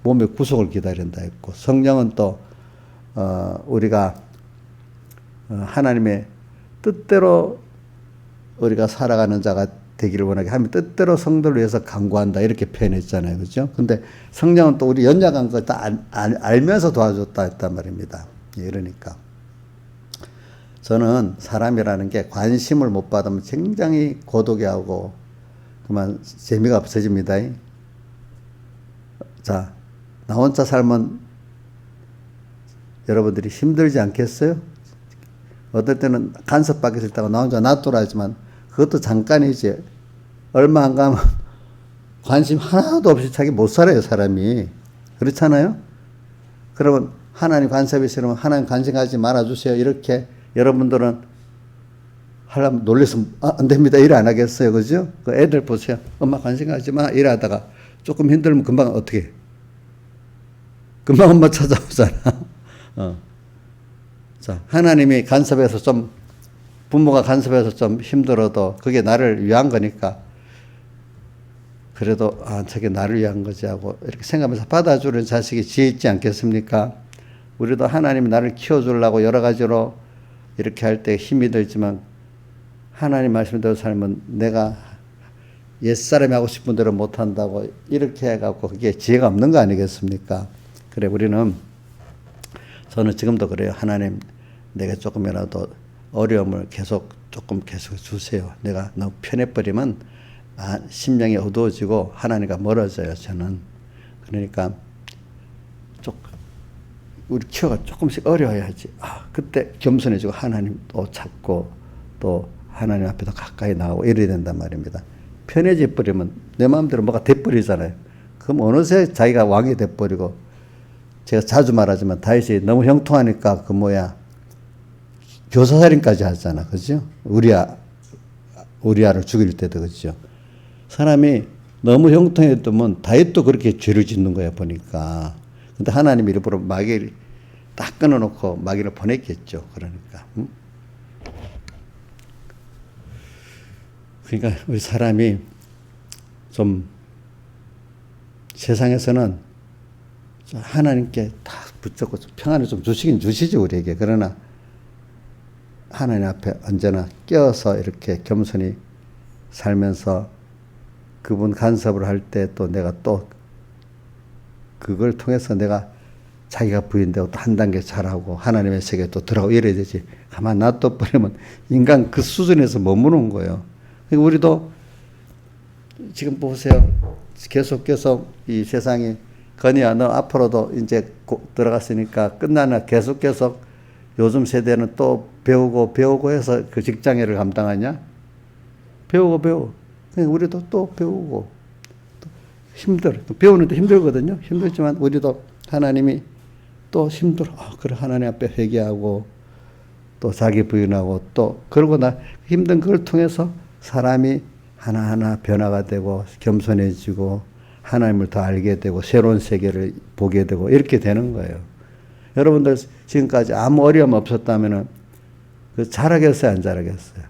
몸의 구속을 기다린다 했고, 성령은 또 우리가 하나님의 뜻대로 우리가 살아가는 자가 되기를 원하게 하면 뜻대로 성도를 위해서 간구한다 이렇게 표현했잖아요. 그죠? 근데 성령은 또 우리 연약한 걸 다 알면서 도와줬다 했단 말입니다. 이러니까 저는 사람이라는 게 관심을 못 받으면 굉장히 고독해 하고 그만 재미가 없어집니다. 자, 나 혼자 살면 여러분들이 힘들지 않겠어요? 어떨 때는 간섭받기 싫다고 나 혼자 놔두라 하지만 그것도 잠깐이지. 얼마 안 가면 관심 하나도 없이 자기 못 살아요, 사람이. 그렇잖아요? 그러면 하나님 간섭이 싫으면 하나님 관심 가지 말아주세요. 이렇게 여러분들은 하려면 놀래서 안 됩니다. 이래 안 하겠어요. 그죠? 그 애들 보세요. 엄마 관심 가지 마. 이래 하다가 조금 힘들면 금방 어떻게? 금방 엄마 찾아오잖아. 자, 하나님이 간섭해서 부모가 간섭해서 좀 힘들어도 그게 나를 위한 거니까 그래도 저게 나를 위한 거지 하고 이렇게 생각하면서 받아주는 자식이 지혜 있지 않겠습니까? 우리도 하나님이 나를 키워주려고 여러 가지로 이렇게 할 때 힘이 들지만 하나님 말씀대로 살면 내가 옛사람이 하고 싶은 대로 못한다고 이렇게 해갖고 그게 지혜가 없는 거 아니겠습니까? 그래 저는 지금도 그래요. 하나님 내가 조금이라도 어려움을 계속 주세요. 내가 너무 편해버리면 심령이 어두워지고 하나님과 멀어져요. 저는. 그러니까 우리 키워가 조금씩 어려워야지. 그때 겸손해지고 하나님 또 찾고 또 하나님 앞에 더 가까이 나오고 이래야 된단 말입니다. 편해져 버리면 내 마음대로 뭐가 돼버리잖아요. 그럼 어느새 자기가 왕이 돼버리고 제가 자주 말하지만 다윗이 너무 형통하니까 교사살인까지 하잖아. 그죠? 우리아를 죽일 때도 그죠? 사람이 너무 형통해두면 다윗도 그렇게 죄를 짓는 거야 보니까. 근데 하나님이 일부러 마귀를 딱 끊어놓고 마귀를 보냈겠죠. 그러니까. 그러니까 우리 사람이 좀 세상에서는 하나님께 다 붙잡고 평안을 좀 주시긴 주시죠, 우리에게. 그러나 하나님 앞에 언제나 껴서 이렇게 겸손히 살면서 그분 간섭을 할 때 또 내가 또 그걸 통해서 내가 자기가 부인되고 또 한 단계 잘하고 하나님의 세계에 또 들어가고 이래야 되지. 가만 놔둬버리면 인간 그 수준에서 머무는 거예요. 그러니까 우리도 지금 보세요. 계속 이 세상이 건이야 너 앞으로도 이제 들어갔으니까 끝나나 계속 요즘 세대는 또 배우고 해서 그 직장애를 감당하냐? 배우고. 그러니까 우리도 또 배우고. 힘들어. 배우는데 힘들거든요. 힘들지만 우리도 하나님이 또 힘들어. 그래 하나님 앞에 회개하고 또 자기 부인하고 또 그러고 힘든 걸 통해서 사람이 하나하나 변화가 되고 겸손해지고 하나님을 더 알게 되고 새로운 세계를 보게 되고 이렇게 되는 거예요. 여러분들 지금까지 아무 어려움 없었다면은 잘하겠어요, 안 잘하겠어요?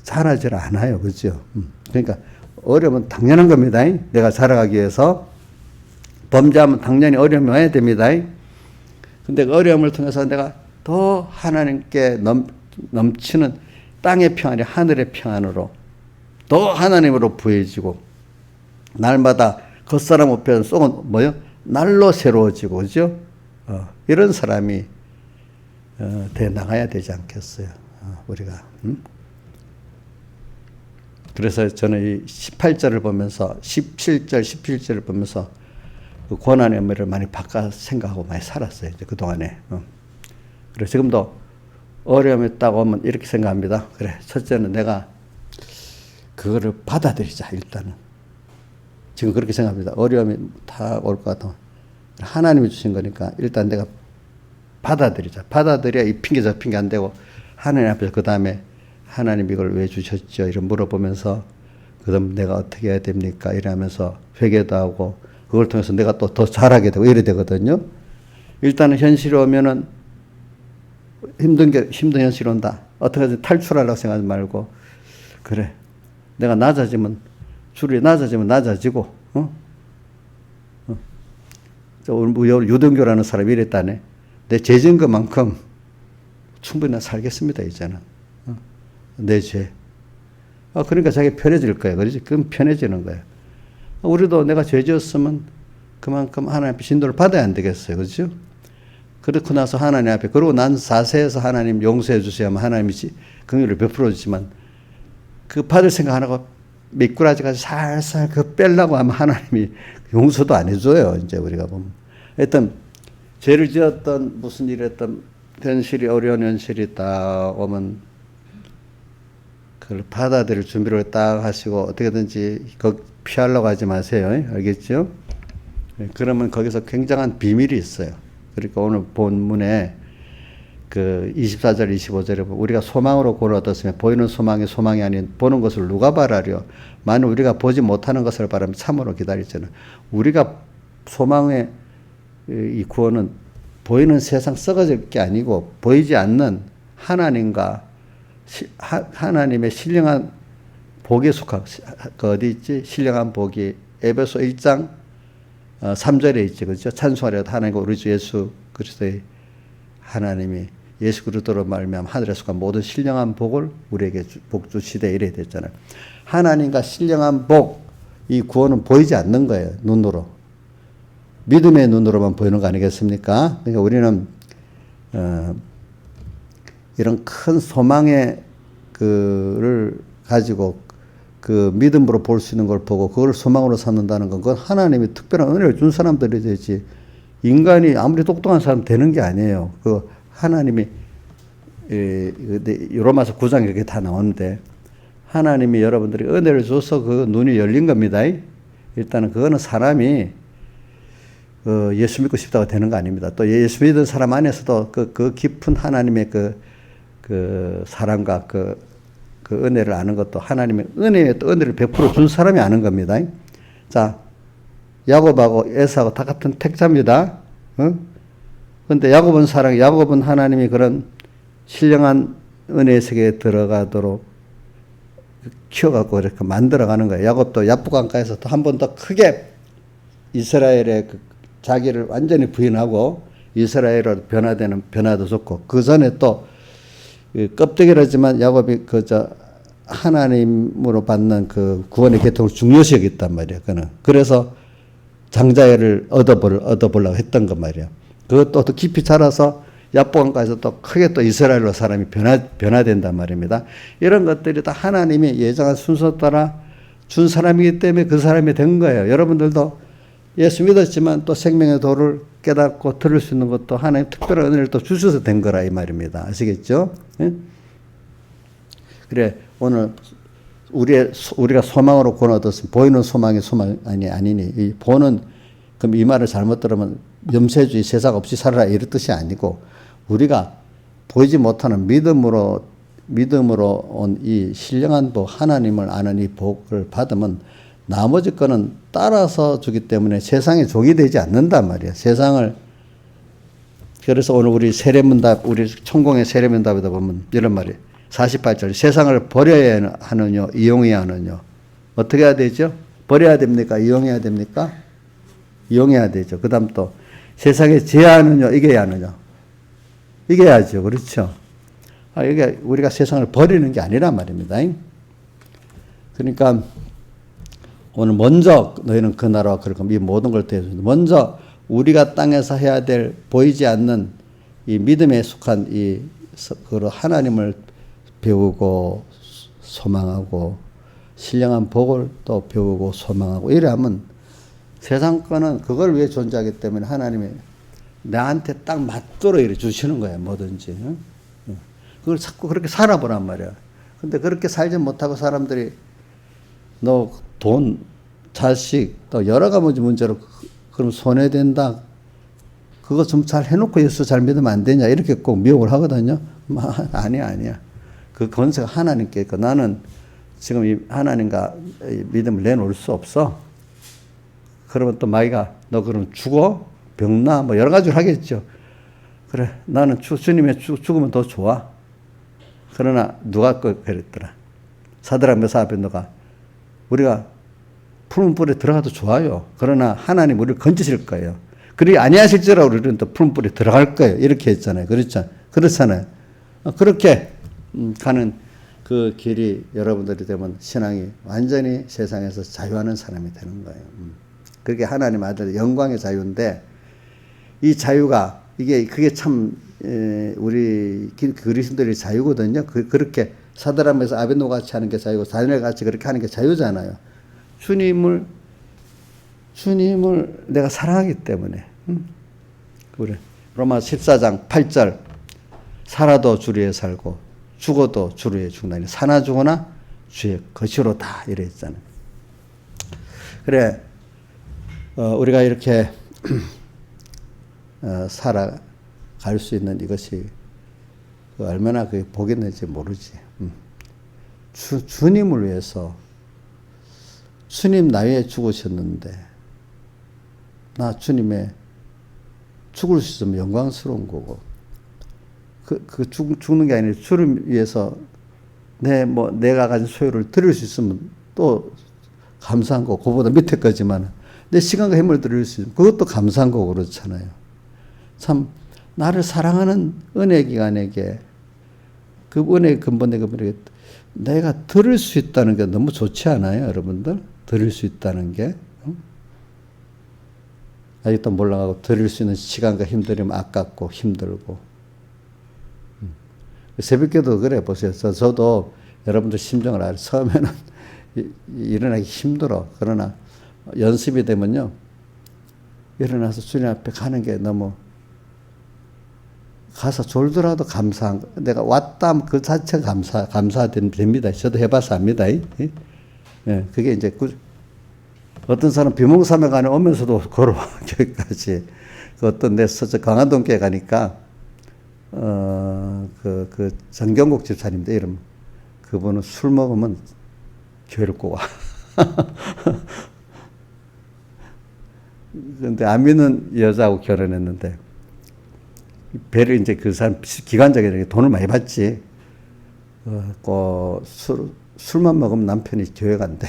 잘하질 않아요, 그죠? 그러니까 어려움은 당연한 겁니다. 내가 살아가기 위해서 범죄하면 당연히 어려움이 와야 됩니다. 근데 그 어려움을 통해서 내가 더 하나님께 넘치는 땅의 평안이 하늘의 평안으로 더 하나님으로 부해지고 날마다 겉사람 앞에는 속은 날로 새로워지고 그죠? 이런 사람이 돼 나가야 되지 않겠어요? 우리가. 그래서 저는 이 18절을 보면서 17절을 보면서 그 고난의 의미를 많이 바꿔 생각하고 많이 살았어요. 이제 그동안에. 그래서 지금도 어려움이 딱 오면 이렇게 생각합니다. 그래, 첫째는 내가 그거를 받아들이자, 일단은. 지금 그렇게 생각합니다. 어려움이 다 올 것 같아. 하나님이 주신 거니까 일단 내가 받아들이자. 받아들여야 이 핑계 저 핑계 안 되고 하나님 앞에서 그 다음에 하나님 이걸 왜 주셨죠? 이런 물어보면서 그다음 내가 어떻게 해야 됩니까? 이러면서 회개도 하고 그걸 통해서 내가 또 더 잘하게 되고 이래 되거든요. 일단은 현실이 오면은 힘든 현실이 온다. 어떻게든 탈출하려고 생각하지 말고 그래. 내가 낮아지면 줄이 낮아지면 낮아지고 유동교라는 사람이 이랬다네. 내 죄진 것만큼 충분히 나 살겠습니다. 이제는 내 죄. 그러니까 자기 편해질 거예요. 그렇지? 그럼 편해지는 거예요. 우리도 내가 죄 지었으면 그만큼 하나님 앞에 진도를 받아야 안 되겠어요. 그렇죠? 그렇고 나서 하나님 앞에, 그러고 난 자세에서 하나님 용서해 주세요 하면 하나님이 긍휼을 베풀어 주지만 그 받을 생각 안 하고 미꾸라지까지 살살 그 빼려고 하면 하나님이 용서도 안 해줘요. 이제 우리가 보면. 하여튼 죄를 지었던 무슨 일 했던 현실이 어려운 현실이 딱 오면 그걸 받아들일 준비를 딱 하시고 어떻게든지 피하려고 하지 마세요. 알겠죠? 그러면 거기서 굉장한 비밀이 있어요. 그러니까 오늘 본문에 그 24절 25절에 보면 우리가 소망으로 구원을 얻었으면 보이는 소망이 소망이 아닌 보는 것을 누가 바라려. 만일 우리가 보지 못하는 것을 바라면 참으로 기다리잖아. 우리가 소망의 이 구원은 보이는 세상 썩어질 게 아니고 보이지 않는 하나님과 하나님의 신령한 복에 속한 그 어디 있지? 신령한 복이 에베소 1장 3절에 있지. 그렇죠? 찬송하려 하나님과 우리 주 예수 그리스도의 하나님이 예수 그리스도로 말미암아 하늘에 속한 모든 신령한 복을 우리에게 복 주시되 이래 됐잖아요. 하나님과 신령한 복, 이 구원은 보이지 않는 거예요. 눈으로. 믿음의 눈으로만 보이는 거 아니겠습니까? 그러니까 우리는 이런 큰 소망의 그를 가지고 그 믿음으로 볼 수 있는 걸 보고 그걸 소망으로 삼는다는 건 그건 하나님이 특별한 은혜를 준 사람들이 되지 인간이 아무리 똑똑한 사람 되는 게 아니에요. 그 하나님이 로마서 9장 이렇게 다 나오는데 하나님이 여러분들이 은혜를 줘서 그 눈이 열린 겁니다. 일단은 그거는 사람이 예수 믿고 싶다고 되는 거 아닙니다. 또 예수 믿은 사람 안에서도 그 깊은 하나님의 그 사랑과 그 은혜를 아는 것도 하나님의 은혜에 또 은혜를 100% 준 사람이 아는 겁니다. 자, 야곱하고 에사하고 다 같은 택자입니다. 그런데 야곱은 하나님이 그런 신령한 은혜의 세계에 들어가도록 키워갖고 이렇게 만들어가는 거예요. 야곱도 야복강가에서 또 한 번 더 크게 이스라엘의 자기를 완전히 부인하고 이스라엘로 변화도 좋고 그 전에 또 껍데기라지만 야곱이 하나님으로 받는 그 구원의 계통을 중요시 여겼단 말이에요. 그래서 장자애를 얻어보려고 했던 것 말이에요. 그것도 더 깊이 자라서 야복강가에서 또 크게 또 이스라엘로 사람이 변화된단 말입니다. 이런 것들이 다 하나님이 예정한 순서 따라 준 사람이기 때문에 그 사람이 된 거예요. 여러분들도 예수 믿었지만 또 생명의 도를 깨닫고 들을 수 있는 것도 하나님 특별한 은혜를 또 주셔서 된 거라 이 말입니다. 아시겠죠? 예? 그래 오늘 우리가 소망으로 구원 얻었으면 보이는 소망이 소망이 아니니 이 보는 그럼 이 말을 잘못 들으면 염세주의 세상 없이 살아라 이런 뜻이 아니고 우리가 보이지 못하는 믿음으로 온 이 신령한 복 하나님을 아는 이 복을 받으면 나머지 거는 따라서 주기 때문에 세상의 종이 되지 않는단 말이에요. 세상을 그래서 오늘 우리 세례문답 우리 천공의 세례문답에다 보면 이런 말이에요. 48절 세상을 버려야 하느냐 이용해야 하느냐 어떻게 해야 되죠? 버려야 됩니까? 이용해야 됩니까? 이용해야 되죠. 그 다음 또 세상에 제하느냐 이겨야 하느냐 이겨야죠. 그렇죠? 이게 우리가 세상을 버리는 게 아니란 말입니다. 그러니까 오늘 먼저 너희는 그 나라와 그렇고 이 모든 걸 대해서 먼저 우리가 땅에서 해야 될 보이지 않는 이 믿음에 속한 이 하나님을 배우고 소망하고 신령한 복을 또 배우고 소망하고 이래 하면 세상 거는 그걸 위해 존재하기 때문에 하나님이 나한테 딱 맞도록 이렇게 주시는 거예요. 뭐든지. 그걸 자꾸 그렇게 살아보란 말이야. 근데 그렇게 살지 못하고 사람들이 너 돈, 자식, 또 여러 가지 문제로 그럼 손해된다. 그거 좀 잘 해놓고 예수 잘 믿으면 안 되냐. 이렇게 꼭 미혹을 하거든요. 아니야. 그 권세가 하나님께 있고 나는 지금 이 하나님과 믿음을 내놓을 수 없어. 그러면 또 마이가 너 그럼 죽어? 병나? 뭐 여러 가지를 하겠죠. 그래, 나는 주님의 죽으면 더 좋아. 그러나 누가 그랬더라. 사드락 메사 아벤노가 우리가 푸른 불에 들어가도 좋아요. 그러나 하나님 우리를 건지실 거예요. 그리 아니하실지라도 우리는 또 푸른 불에 들어갈 거예요. 이렇게 했잖아요. 그렇잖아요. 그렇게 가는 그 길이 여러분들이 되면 신앙이 완전히 세상에서 자유하는 사람이 되는 거예요. 그게 하나님 아들 영광의 자유인데 이 자유가 그게 참 우리 그리스도인들의 자유거든요. 그렇게 사드락에서 아벤노 같이 하는 게 자유고 다니엘 같이 그렇게 하는 게 자유잖아요. 주님을 내가 사랑하기 때문에. 그래. 로마 14장 8절 살아도 주를 위해 살고 죽어도 주를 위해 죽나니 사나 죽으나 주의 것이로다 이래 있잖아요. 그래 우리가 이렇게 살아갈 수 있는 이것이 얼마나 그게 복이 될지 모르지. 주님을 위해서 주님 나위에 죽으셨는데 나 주님의 죽을 수 있으면 영광스러운 거고 죽는 게 아니라 주를 위해서 내가 가진 소유를 드릴 수 있으면 또 감사한 거고 그보다 밑에 거지만 내 시간과 힘을 드릴 수 있으면 그것도 감사한 거고 그렇잖아요. 참 나를 사랑하는 은혜 기관에게 그 은혜의 근본의 그분에게 내가 들을 수 있다는 게 너무 좋지 않아요, 여러분들? 들을 수 있다는 게. 아직도 몰라가고 들을 수 있는 시간과 힘들이면 아깝고 힘들고. 새벽기도 그래 보세요. 저도 여러분들 심정을 알아요. 처음에는 일어나기 힘들어. 그러나 연습이 되면요. 일어나서 주님 앞에 가는 게 너무 가서 졸더라도 감사한 거. 내가 왔다 하면 그 자체가 감사됩니다. 저도 해봐서 압니다. 예, 그게 이제 어떤 사람 비몽사매 간에 오면서도 걸어와 여기까지. 어떤 내 강화동교회 가니까 그 정경국 집사님인데 이름 그분은 술 먹으면 교회를 꼭 와. 그런데 안 믿는 여자하고 결혼했는데 배를 이제 그 사람 기관적인 돈을 많이 받지. 술만 먹으면 남편이 교회 간대.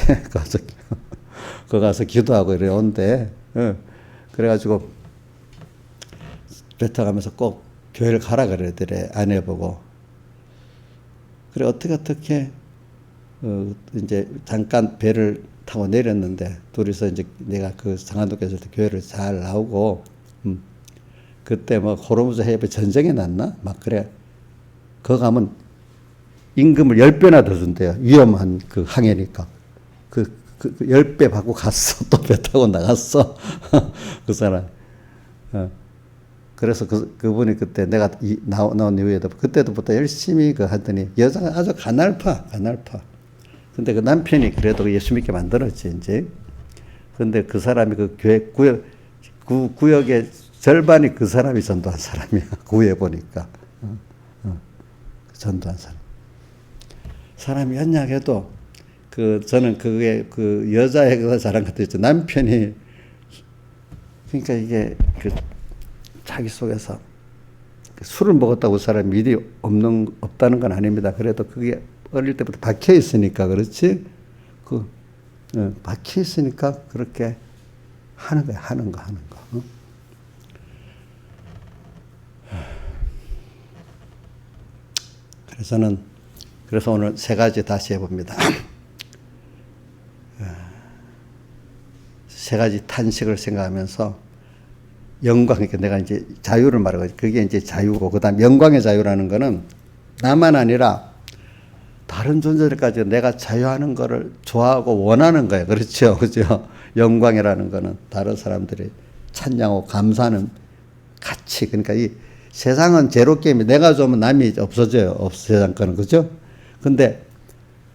거 가서 기도하고 이래 온대. 그래가지고 뱉어가면서 꼭 교회를 가라 그러더래. 아내 보고. 그래 어떻게 이제 잠깐 배를 타고 내렸는데 둘이서 이제 내가 그 상한도께서 교회를 잘 나오고 그때 뭐 호르무즈 해협에 전쟁이 났나? 막 그래. 거 가면 임금을 10배나 더 준대요. 위험한 그 항해니까. 그 10배 받고 갔어. 또 배 타고 나갔어. 그 사람. 그래서 그분이 그때 내가 나온 이후에도 그때부터 열심히 하더니 여자가 아주 가날파. 근데 그 남편이 그래도 예수 믿게 만들었지, 이제. 근데 그 사람이 그 교회 구역의 절반이 그 사람이 전도한 사람이야. 구해 보니까. 전도한 사람. 사람이 연약해도 저는 그게 여자애가 잘한 것도 있죠. 남편이 그러니까 이게 자기 속에서 술을 먹었다고 사람이 믿이 없다는 건 아닙니다. 그래도 그게 어릴 때부터 박혀 있으니까 그렇지. 박혀 있으니까 그렇게 하는 거야. 하는 거. 그래서 오늘 세 가지 다시 해봅니다. 세 가지 탄식을 생각하면서 영광이니까 내가 이제 자유를 말하고 그게 이제 자유고 그다음 영광의 자유라는 거는 나만 아니라 다른 존재들까지 내가 자유하는 거를 좋아하고 원하는 거예요. 그렇죠? 그죠? 영광이라는 거는 다른 사람들이 찬양하고 감사하는 가치. 그러니까 이 세상은 제로 게임이 내가 좋으면 남이 없어져요. 세상 거는. 그죠? 근데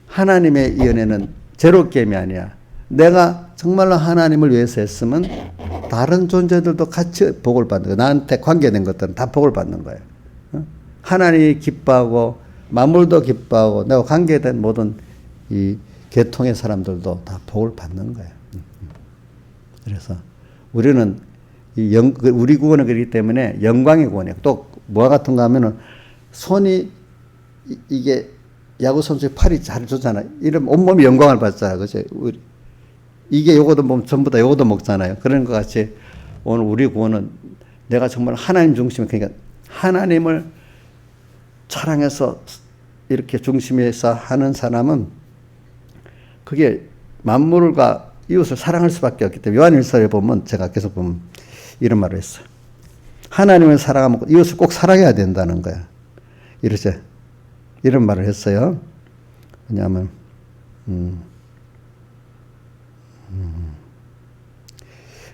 하나님의 이 은혜는 제로 게임이 아니야. 내가 정말로 하나님을 위해서 했으면 다른 존재들도 같이 복을 받는 거야. 나한테 관계된 것들은 다 복을 받는 거예요. 하나님이 기뻐하고 만물도 기뻐하고 내가 관계된 모든 이 계통의 사람들도 다 복을 받는 거예요. 그래서 우리는 우리 구원은 그렇기 때문에 영광의 구원이에요. 또 뭐와 같은가 하면은 손이 이게 야구 선수의 팔이 잘 좋잖아요. 이러면 온몸이 영광을 받잖아요. 그죠? 이게 요거도 보면 전부 다 요거도 먹잖아요. 그런 것 같이 오늘 우리 구원은 내가 정말 하나님 중심에, 그러니까 하나님을 사랑해서 이렇게 중심에서 하는 사람은 그게 만물과 이웃을 사랑할 수밖에 없기 때문에 요한일서에 보면 제가 계속 보면 이런 말을 했어요. 하나님을 사랑하면 이웃을 꼭 사랑해야 된다는 거야. 이런 말을 했어요. 왜냐하면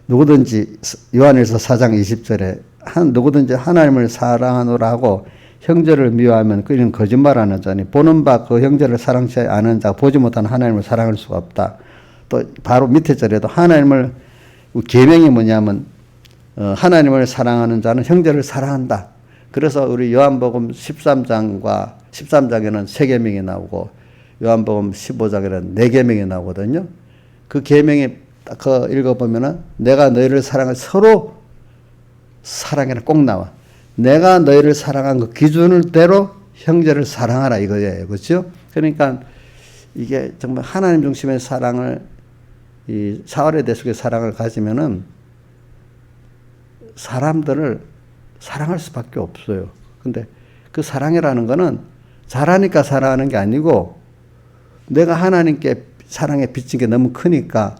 누구든지 요한일서 4장 20절에 누구든지 하나님을 사랑하노라 하고 형제를 미워하면 그는 거짓말하는 자니 보는 바 그 형제를 사랑치 않은 자 보지 못한 하나님을 사랑할 수가 없다. 또 바로 밑에 절에도 하나님을 계명이 뭐냐면 하나님을 사랑하는 자는 형제를 사랑한다. 그래서 우리 요한복음 13장과 13장에는 3계명이 나오고 요한복음 15장에는 4계명이 나오거든요. 그 계명이 딱 읽어보면은 내가 너희를 사랑해 서로 사랑해라 꼭 나와. 내가 너희를 사랑한 그 기준대로 형제를 사랑하라 이거예요. 그렇죠? 그러니까 이게 정말 하나님 중심의 사랑을 이 사활의 대속의 사랑을 가지면은 사람들을 사랑할 수밖에 없어요. 근데 그 사랑이라는 거는 잘하니까 사랑하는 게 아니고 내가 하나님께 사랑에 비친 게 너무 크니까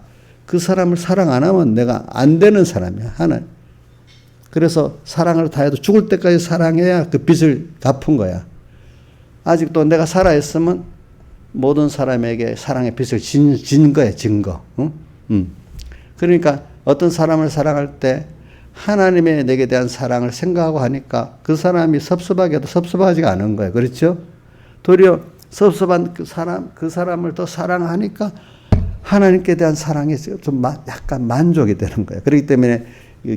그 사람을 사랑 안 하면 내가 안 되는 사람이야. 하나님. 그래서 사랑을 다해도 죽을 때까지 사랑해야 그 빚을 갚은 거야. 아직도 내가 살아있으면 모든 사람에게 사랑의 빚을 진 거야, 진 거. 그러니까 어떤 사람을 사랑할 때 하나님의 내게 대한 사랑을 생각하고 하니까 그 사람이 섭섭하게 해도 섭섭하지가 않은 거예요. 그렇죠? 도리어 섭섭한 그 사람을 더 사랑하니까 하나님께 대한 사랑이 좀 약간 만족이 되는 거예요. 그렇기 때문에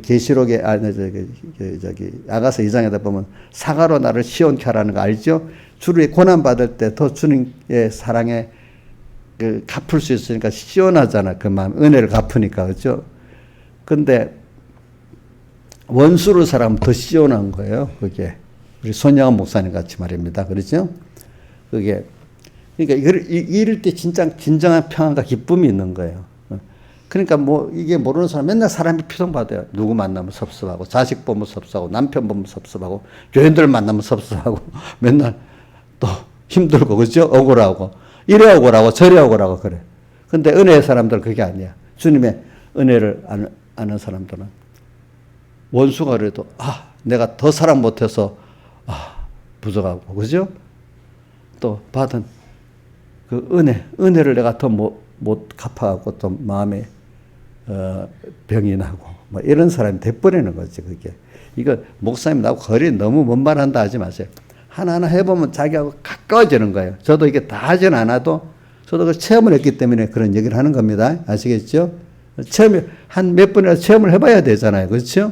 계시록에 아가서 2장에다 보면 사과로 나를 시온케 하라는 거 알죠? 주를 고난 받을 때 더 주님의 사랑에 갚을 수 있으니까 시원하잖아. 그 마음 은혜를 갚으니까. 그렇죠? 근데 원수를 사랑하면 더 시원한 거예요. 그게 우리 손양원 목사님 같이 말입니다. 그렇죠? 그게 그러니까 이럴 때 진짜 진정한 평안과 기쁨이 있는 거예요. 그러니까 뭐 이게 모르는 사람 맨날 사람이 피동받아요. 누구 만나면 섭섭하고 자식 보면 섭섭하고 남편 보면 섭섭하고 교인들 만나면 섭섭하고 맨날 또 힘들고 그죠? 억울하고 이래 억울하고 저래 억울하고 그래. 근데 은혜의 사람들은 그게 아니야. 주님의 은혜를 아는 사람들은 원수가 그래도 내가 더 사랑 못해서 부족하고 그죠? 또 받은 그 은혜를 내가 더 못 갚아갖고 또 마음에 병이 나고 뭐 이런 사람이 돼버리는 거지. 그게 이거 목사님 나하고 거리 너무 먼 말 한다 하지 마세요. 하나하나 해보면 자기하고 가까워지는 거예요. 저도 이게 다 하진 않아도 저도 그 체험을 했기 때문에 그런 얘기를 하는 겁니다. 아시겠죠? 한 몇 번이라도 체험을 해봐야 되잖아요. 그렇죠?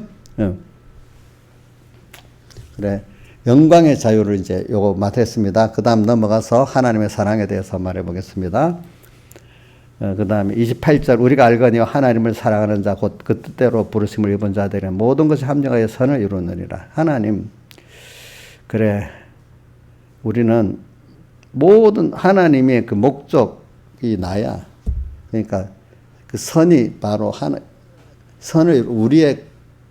그래. 영광의 자유를 이제 요거 맡았습니다. 그 다음 넘어가서 하나님의 사랑에 대해서 말해 보겠습니다. 그 다음에 28절 우리가 알거니와 하나님을 사랑하는 자 곧 그 뜻대로 부르심을 입은 자들은 모든 것이 합력하여 선을 이루느니라. 하나님 그래 우리는 모든 하나님의 그 목적이 나야. 그러니까 그 선이 바로 선을 우리의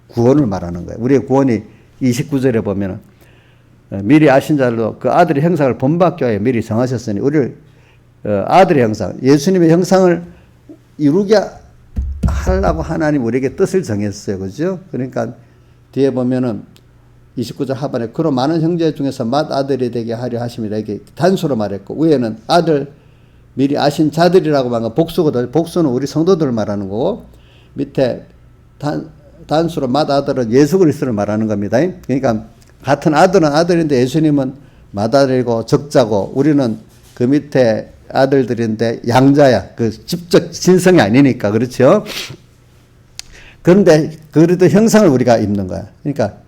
구원을 말하는 거예요. 우리의 구원이 29절에 보면은 미리 아신 자들도 그 아들의 형상을 본받게 하여 미리 정하셨으니 우리를 아들의 형상, 예수님의 형상을 이루게 하려고 하나님 우리에게 뜻을 정했어요. 그죠? 그러니까 뒤에 보면은 29절 하반에 그로 많은 형제 중에서 맏아들이 되게 하려 하심이라 이게 단수로 말했고 위에는 아들 미리 아신 자들이라고 말하는 복수거든. 복수는 우리 성도들을 말하는 거고, 밑에 단수로 맏아들은 예수 그리스도를 말하는 겁니다. 그러니까 같은 아들은 아들인데 예수님은 맏아들이고 적자고, 우리는 그 밑에 아들들인데 양자야. 그 직접 신성이 아니니까. 그렇죠? 그런데 그리스도 형상을 우리가 입는 거야. 그러니까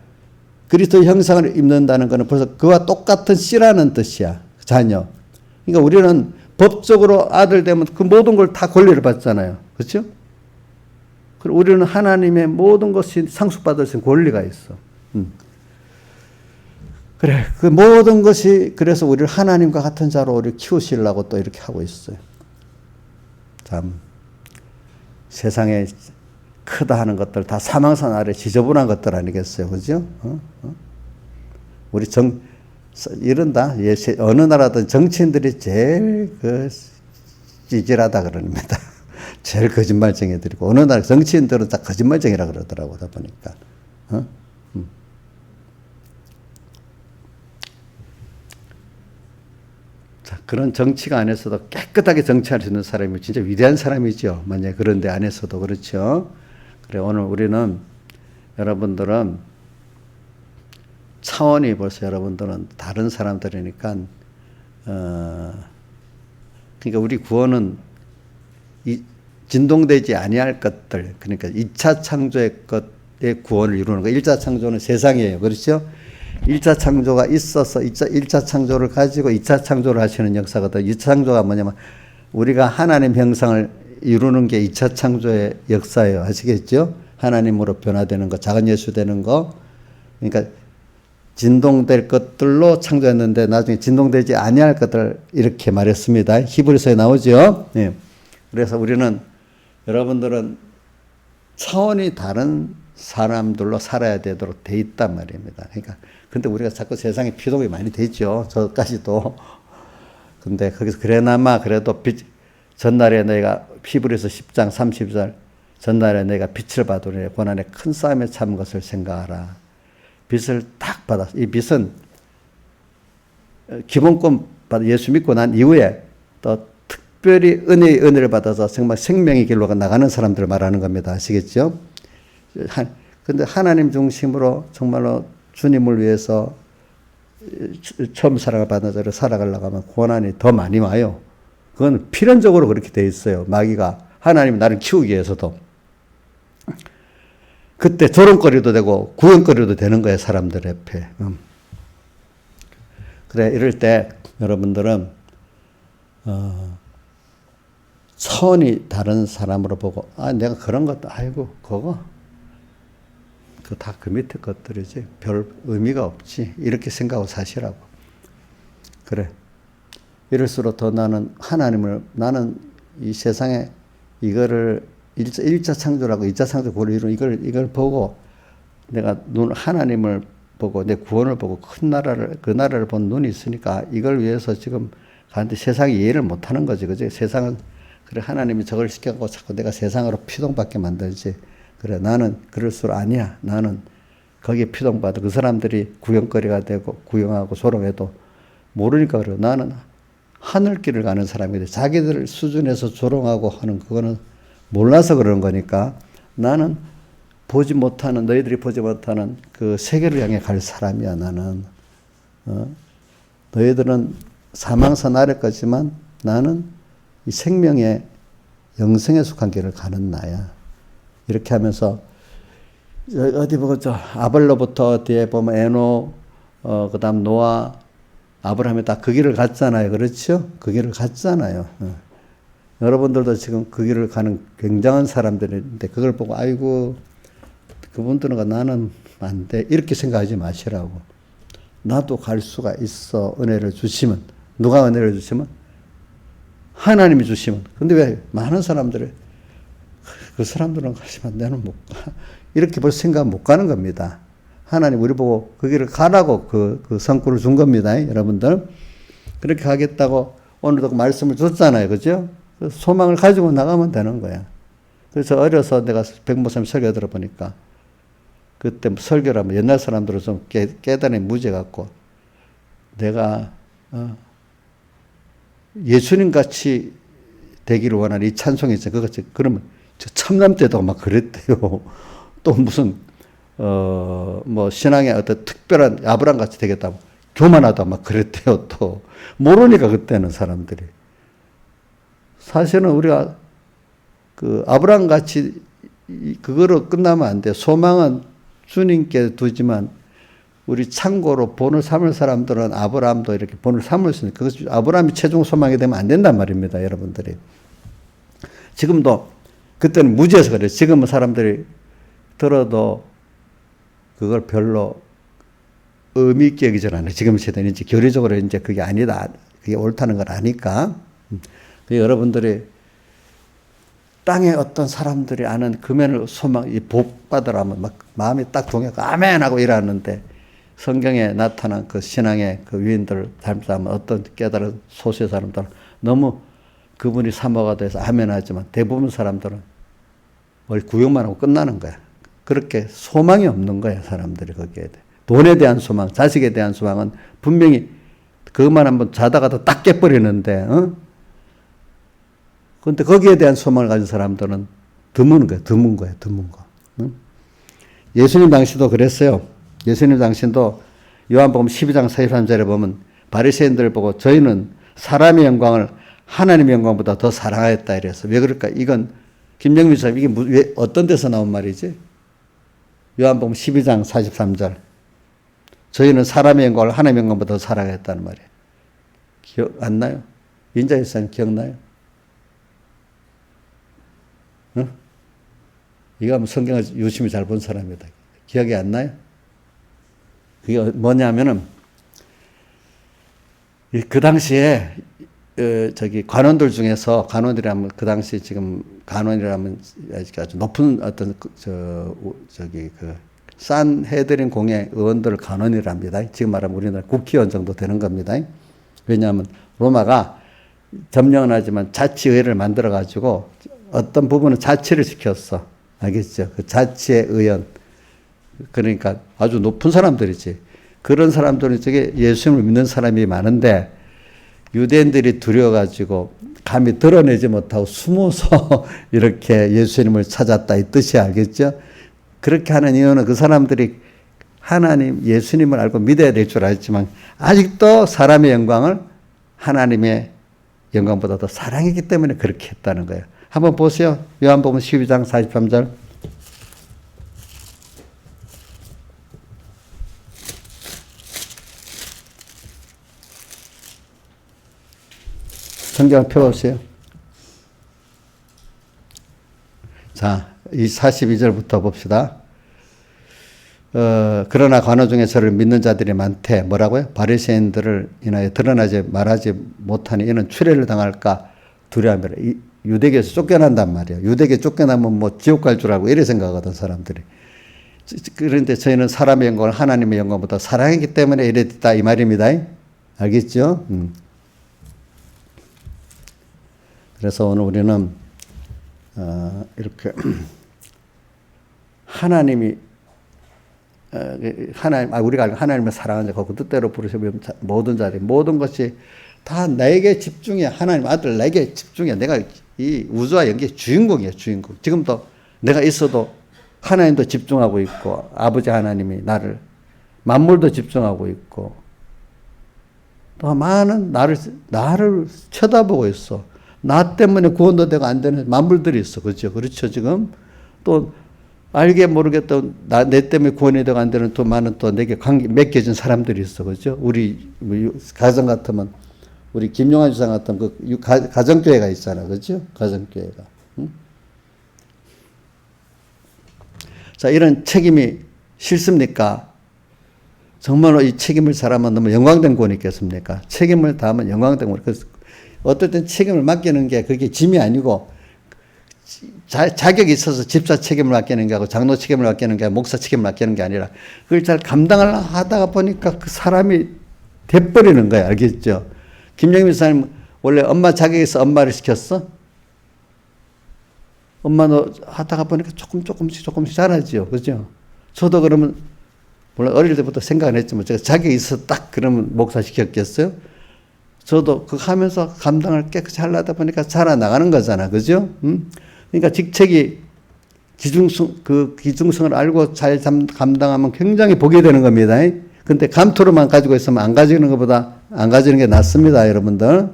그리스도 형상을 입는다는 것은 벌써 그와 똑같은 씨라는 뜻이야. 자녀. 그러니까 우리는 법적으로 아들 되면 그 모든 걸 다 권리를 받잖아요. 그렇죠? 그리고 우리는 하나님의 모든 것이 상속받을 수 있는 권리가 있어. 그래, 그 모든 것이 그래서 우리를 하나님과 같은 자로 우리 키우시려고 또 이렇게 하고 있어요. 참 세상에 크다 하는 것들 다 사망선 아래 지저분한 것들 아니겠어요, 그죠? 우리 이런다. 어느 나라든 정치인들이 제일 찌질하다 그럽니다. 제일 거짓말쟁이들이고, 어느 나라 정치인들은 다 거짓말쟁이라 그러더라고, 다 보니까. 자, 그런 정치가 안에서도 깨끗하게 정치할 수 있는 사람이 진짜 위대한 사람이죠. 만약에 그런 데 안에서도 그렇죠. 그래, 오늘 우리는 여러분들은 차원이 벌써 여러분들은 다른 사람들이니까, 그러니까 우리 구원은 진동되지 아니할 것들, 그러니까 2차 창조의 것의 구원을 이루는 거. 1차 창조는 세상이에요. 그렇죠? 1차 창조가 있어서 1차 창조를 가지고 2차 창조를 하시는 역사거든. 2차 창조가 뭐냐면 우리가 하나님 형상을 이루는 게 2차 창조의 역사예요. 아시겠죠? 하나님으로 변화되는 거, 작은 예수 되는 거. 그러니까 진동될 것들로 창조했는데 나중에 진동되지 아니할 것들 이렇게 말했습니다. 히브리서에 나오죠. 네. 그래서 우리는 여러분들은 차원이 다른 사람들로 살아야 되도록 돼 있단 말입니다. 그러니까 근데 우리가 자꾸 세상에 피동이 많이 되죠. 저까지도. 근데 거기서 그래나마 그래도 전날에 내가 히브리서 10장 30절 전날에 내가 빛을 받으니 고난의 큰 싸움에 참은 것을 생각하라. 빛을 딱 받았어. 이 빛은 기본권 받아 예수 믿고 난 이후에 또 특별히 은혜의 은혜를 받아서 정말 생명의 길로 나가는 사람들을 말하는 겁니다. 아시겠죠? 근데 하나님 중심으로 정말로 주님을 위해서 처음 사랑을 받는 자로 살아가려고 하면 고난이 더 많이 와요. 그건 필연적으로 그렇게 돼 있어요. 마귀가 하나님이 나를 키우기 위해서도. 그때 조롱거리도 되고 구경거리도 되는 거예요. 사람들 옆에. 그래 이럴 때 여러분들은 차원이 다른 사람으로 보고 내가 그런 것도 아이고 그거 다 그 밑에 것들이지 별 의미가 없지 이렇게 생각하고 사시라고. 그래 이럴수록 더 나는 나는 이 세상에 이거를 1차 창조라고 2차 창조 고를 이룬 이걸 보고 내가 하나님을 보고 내 구원을 보고 큰 나라를 그 나라를 본 눈이 있으니까 이걸 위해서 지금 가는데 세상이 이해를 못하는 거지, 그지? 세상은 그래 하나님이 저걸 시켜갖고 자꾸 내가 세상으로 피동받게 만들지. 그래 나는 그럴수록 아니야. 나는 거기에 피동받아 그 사람들이 구경거리가 되고 구경하고 조롱해도 모르니까 그래. 나는 하늘길을 가는 사람이데 자기들 수준에서 조롱하고 하는 그거는 몰라서 그러는 거니까 나는 보지 못하는 너희들이 보지 못하는 그 세계를 향해 갈 사람이야. 나는 너희들은 사망선 아래 거지만 나는 이 생명의 영생에 속한 길을 가는 나야. 이렇게 하면서 어디 보고 아벨로부터 뒤에 보면 에노 그다음 노아 아브라함이 다 그 길을 갔잖아요. 그렇죠? 그 길을 갔잖아요. 여러분들도 지금 그 길을 가는 굉장한 사람들인데 그걸 보고 아이고 그분들은 나는 안 돼. 이렇게 생각하지 마시라고. 나도 갈 수가 있어. 은혜를 주시면. 누가 은혜를 주시면? 하나님이 주시면. 근데 왜 많은 사람들이 그 사람들은 가시면 나는 못 가. 이렇게 벌써 생각 못 가는 겁니다. 하나님 우리 보고 그 길을 가라고 그 성구를 준 겁니다. 여러분들. 그렇게 가겠다고 오늘도 그 말씀을 줬잖아요. 그죠? 소망을 가지고 나가면 되는 거야. 그래서 어려서 내가 백목사님 설교 들어보니까 그때 설교라면 옛날 사람들은 좀 깨달음의 무죄 같고 내가 예수님 같이 되기를 원하는 이 찬송이 있어요. 그같이 그러면 저 첨남 때도 막 그랬대요. 또 무슨 뭐 신앙의 어떤 특별한 아브라함 같이 되겠다고 교만하다 막 그랬대요. 또 모르니까 그때는 사람들이 사실은 우리가 그 아브라함 같이 그거로 끝나면 안 돼. 소망은 주님께 두지만 우리 참고로 본을 삼을 사람들은 아브라함도 이렇게 본을 삼을 수 있는 그것이 아브라함이 최종 소망이 되면 안 된단 말입니다. 여러분들이 지금도 그때는 무지해서 그래요. 지금은 사람들이 들어도 그걸 별로 의미 있게 여기질 않아요. 지금 세대는 이제 교리적으로 이제 그게 아니다. 그게 옳다는 걸 아니까. 여러분들이 땅에 어떤 사람들이 아는 금연을 소망, 복 받으라면 막 마음이 딱 동해서 아멘 하고 일하는데 성경에 나타난 그 신앙의 그 위인들 닮다면 어떤 깨달은 소수의 사람들은 너무 그분이 사모가 돼서 아멘 하지만 대부분 사람들은 뭘 구역만 하고 끝나는 거야. 그렇게 소망이 없는 거야, 사람들이 거기에. 돈에 대한 소망, 자식에 대한 소망은 분명히 그것만 한번 자다가도 딱 깨버리는데, 그런데 거기에 대한 소망을 가진 사람들은 드문 거야, 드문 거야, 드문 거. 예수님 당시도 그랬어요. 예수님 당시도 요한복음 12장 43절에 보면 바리새인들을 보고 저희는 사람의 영광을 하나님의 영광보다 더 사랑하였다 이래서 왜 그럴까? 이건 김영민 사님 이게 왜 어떤 데서 나온 말이지? 요한복음 12장 43절. 저희는 사람의 영광을 하나님의 영광보다 더 사랑했다는 말이에요. 기억 안 나요? 인자의 사님 기억나요? 응? 이거 하면 성경을 유심히 잘 본 사람이다. 기억이 안 나요? 그게 뭐냐면은 그 당시에 저기 관원들 중에서 관원이라면 그 당시 지금 관원이라면 아주 높은 어떤 저기 그 산헤드린 공회 의원들을 관원이랍니다. 지금 말하면 우리나라 국회의원 정도 되는 겁니다. 왜냐하면 로마가 점령은 하지만 자치의회를 만들어 가지고 어떤 부분은 자치를 시켰어. 알겠죠? 그 자치의 의원. 그러니까 아주 높은 사람들이지. 그런 사람들은 저게 예수님을 믿는 사람이 많은데 유대인들이 두려워가지고 감히 드러내지 못하고 숨어서 이렇게 예수님을 찾았다 이 뜻이 알겠죠? 그렇게 하는 이유는 그 사람들이 하나님 예수님을 알고 믿어야 될 줄 알지만 아직도 사람의 영광을 하나님의 영광보다 더 사랑했기 때문에 그렇게 했다는 거예요. 한번 보세요. 요한복음 12장 43절. 성경을 펴보세요. 자, 이 42절부터 봅시다. 그러나 관원 중에 저를 믿는 자들이 많대. 뭐라고요? 바리새인들을 인하여 드러나지 말하지 못하니 이는 추례를 당할까 두려워합니다. 유대교에서 쫓겨난단 말이에요. 유대교 쫓겨나면 뭐 지옥 갈 줄 알고 이래 생각하거든 사람들이. 그런데 저희는 사람의 영광을 하나님의 영광보다 사랑했기 때문에 이랬다 이 말입니다. 알겠죠? 그래서 오늘 우리는 이렇게 하나님이 우리가 하나님을 사랑하는 자, 그 뜻대로 부르시면 모든 자들이 모든 것이 다 내게 집중해. 하나님 아들 내게 집중해. 내가 이 우주와 연계의 주인공이에요. 주인공. 지금도 내가 있어도 하나님도 집중하고 있고 아버지 하나님이 나를 만물도 집중하고 있고 또 많은 나를 쳐다보고 있어. 나 때문에 구원도 되고 안 되는 만물들이 있어. 그렇죠? 그렇죠. 지금 또 알게 모르게 또 내 때문에 구원이 되고 안 되는 또 많은 또 내게 맺겨진 사람들이 있어. 그렇죠? 우리 가정 같으면 우리 김용환 주상 같은 그 가정교회가 있잖아. 그렇죠? 가정교회가. 응? 자, 이런 책임이 싫습니까? 정말로 이 책임을 잘하면 너무 영광된 구원이 있겠습니까? 책임을 다하면 영광된 구원. 그래서 어떨 땐 책임을 맡기는 게 그게 짐이 아니고 자격이 있어서 집사 책임을 맡기는 게 아니고 장로 책임을 맡기는 게 아니고 목사 책임을 맡기는 게 아니라 그걸 잘 감당을 하다가 보니까 그 사람이 돼버리는 거야. 알겠죠? 김영민 사님 원래 엄마 자격이 있어 엄마를 시켰어? 엄마 너 하다가 보니까 조금씩 잘하지요. 그죠? 저도 그러면 물론 어릴 때부터 생각은 했지만 제가 자격이 있어 딱 그러면 목사 시켰겠어요? 저도 그거 하면서 감당을 깨끗이 하려다 보니까 자라나가는 거잖아. 그죠? 그러니까 직책이 기중성을 알고 잘 감당하면 굉장히 복이 되는 겁니다. 근데 감투로만 가지고 있으면 안 가지는 것보다 안 가지는 게 낫습니다, 여러분들.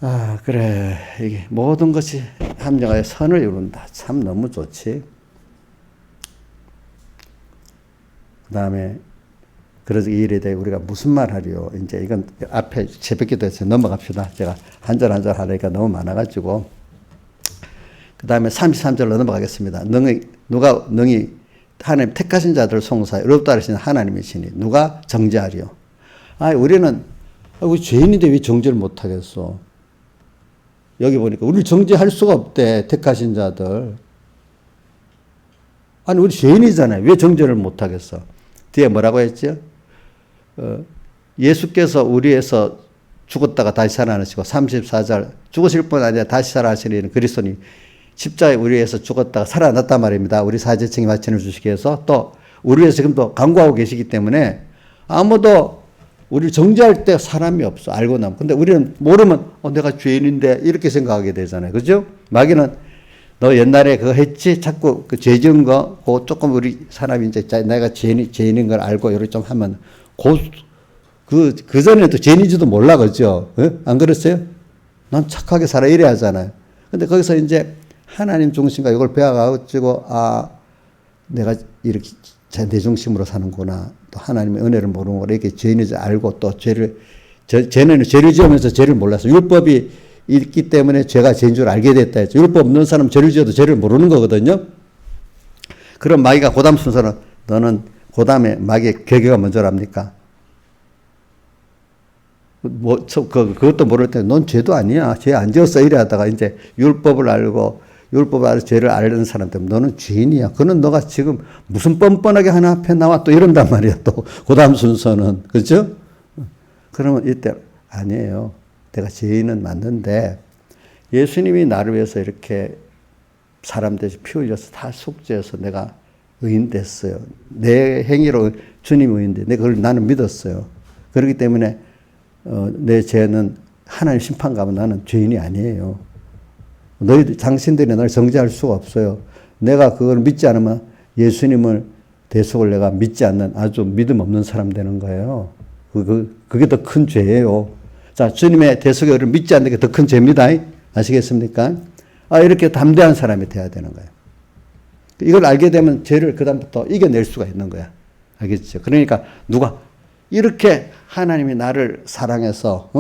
아, 그래. 이게 모든 것이 합력하여 선을 이룬다. 참 너무 좋지. 그 다음에, 그래서 이 일에 대해 우리가 무슨 말 하리요? 이제 이건 앞에 새벽기도 해서 넘어갑시다. 제가 한 절 한 절 하니까 너무 많아가지고. 그 다음에 33절로 넘어가겠습니다. 능히 하나님 택하신 자들 송사에 의롭다 하시는 하나님이시니 누가 정죄하리요? 아, 우리는 죄인인데 왜 정죄를 못하겠어? 여기 보니까 우리를 정죄할 수가 없대. 택하신 자들. 아니 우리 죄인이잖아요. 왜 정죄를 못하겠어? 뒤에 뭐라고 했죠? 예수께서 우리에서 죽었다가 다시 살아나시고 34절 죽으실 뿐 아니라 다시 살아나시는 그리스도니 십자가에 우리 위해서 죽었다가 살아났단 말입니다. 우리 사제층이 마침을 주시기 위해서 또 우리 위해서 지금도 간구하고 계시기 때문에 아무도 우리를 정죄할 때 사람이 없어. 알고 나면. 근데 우리는 모르면 내가 죄인인데 이렇게 생각하게 되잖아요. 그죠? 마귀는 너 옛날에 그거 했지? 자꾸 그 죄 지은 거, 그 조금 우리 사람이 이제 내가 죄인인 걸 알고 이렇게 좀 하면 그 전에는 또 죄인인지도 몰라. 그죠? 안 그랬어요? 난 착하게 살아. 이래 하잖아요. 근데 거기서 이제 하나님 중심과 이걸 배워가지고, 내가 이렇게 내 중심으로 사는구나. 또 하나님의 은혜를 모르는 거 이렇게 죄인인지 알고 또 죄는 죄를 지으면서 죄를 몰라서 율법이 있기 때문에 죄가 죄인 줄 알게 됐다 했죠. 율법 없는 사람은 죄를 지어도 죄를 모르는 거거든요. 그럼 마귀가 고담 순서는 너는 고담에 마귀의 괴계가 먼저랍니까? 그것도 모를 때 넌 죄도 아니야. 죄 안 지었어. 이래 하다가 이제 율법을 알고 죄를 아는 사람 때문에 너는 죄인이야. 그는 너가 지금 무슨 뻔뻔하게 하나 앞에 나와 또 이런단 말이야. 또 고담 순서는. 그죠? 그러면 이때 아니에요. 내가 죄인은 맞는데 예수님이 나를 위해서 이렇게 사람 대신 피 흘려서 다 속죄해서 내가 의인 됐어요. 내 행위로 주님 의인돼. 내가 그걸 나는 믿었어요. 그렇기 때문에 내 죄는 하나님 심판 가면 나는 죄인이 아니에요. 당신들이 나를 정죄할 수가 없어요. 내가 그걸 믿지 않으면 예수님을 대속을 내가 믿지 않는 아주 믿음 없는 사람 되는 거예요. 그게 더 큰 죄예요. 자, 주님의 대속을 믿지 않는 게 더 큰 죄입니다. 아시겠습니까? 이렇게 담대한 사람이 돼야 되는 거예요. 이걸 알게 되면 죄를 그다음부터 이겨낼 수가 있는 거야. 알겠죠? 그러니까 누가 이렇게 하나님이 나를 사랑해서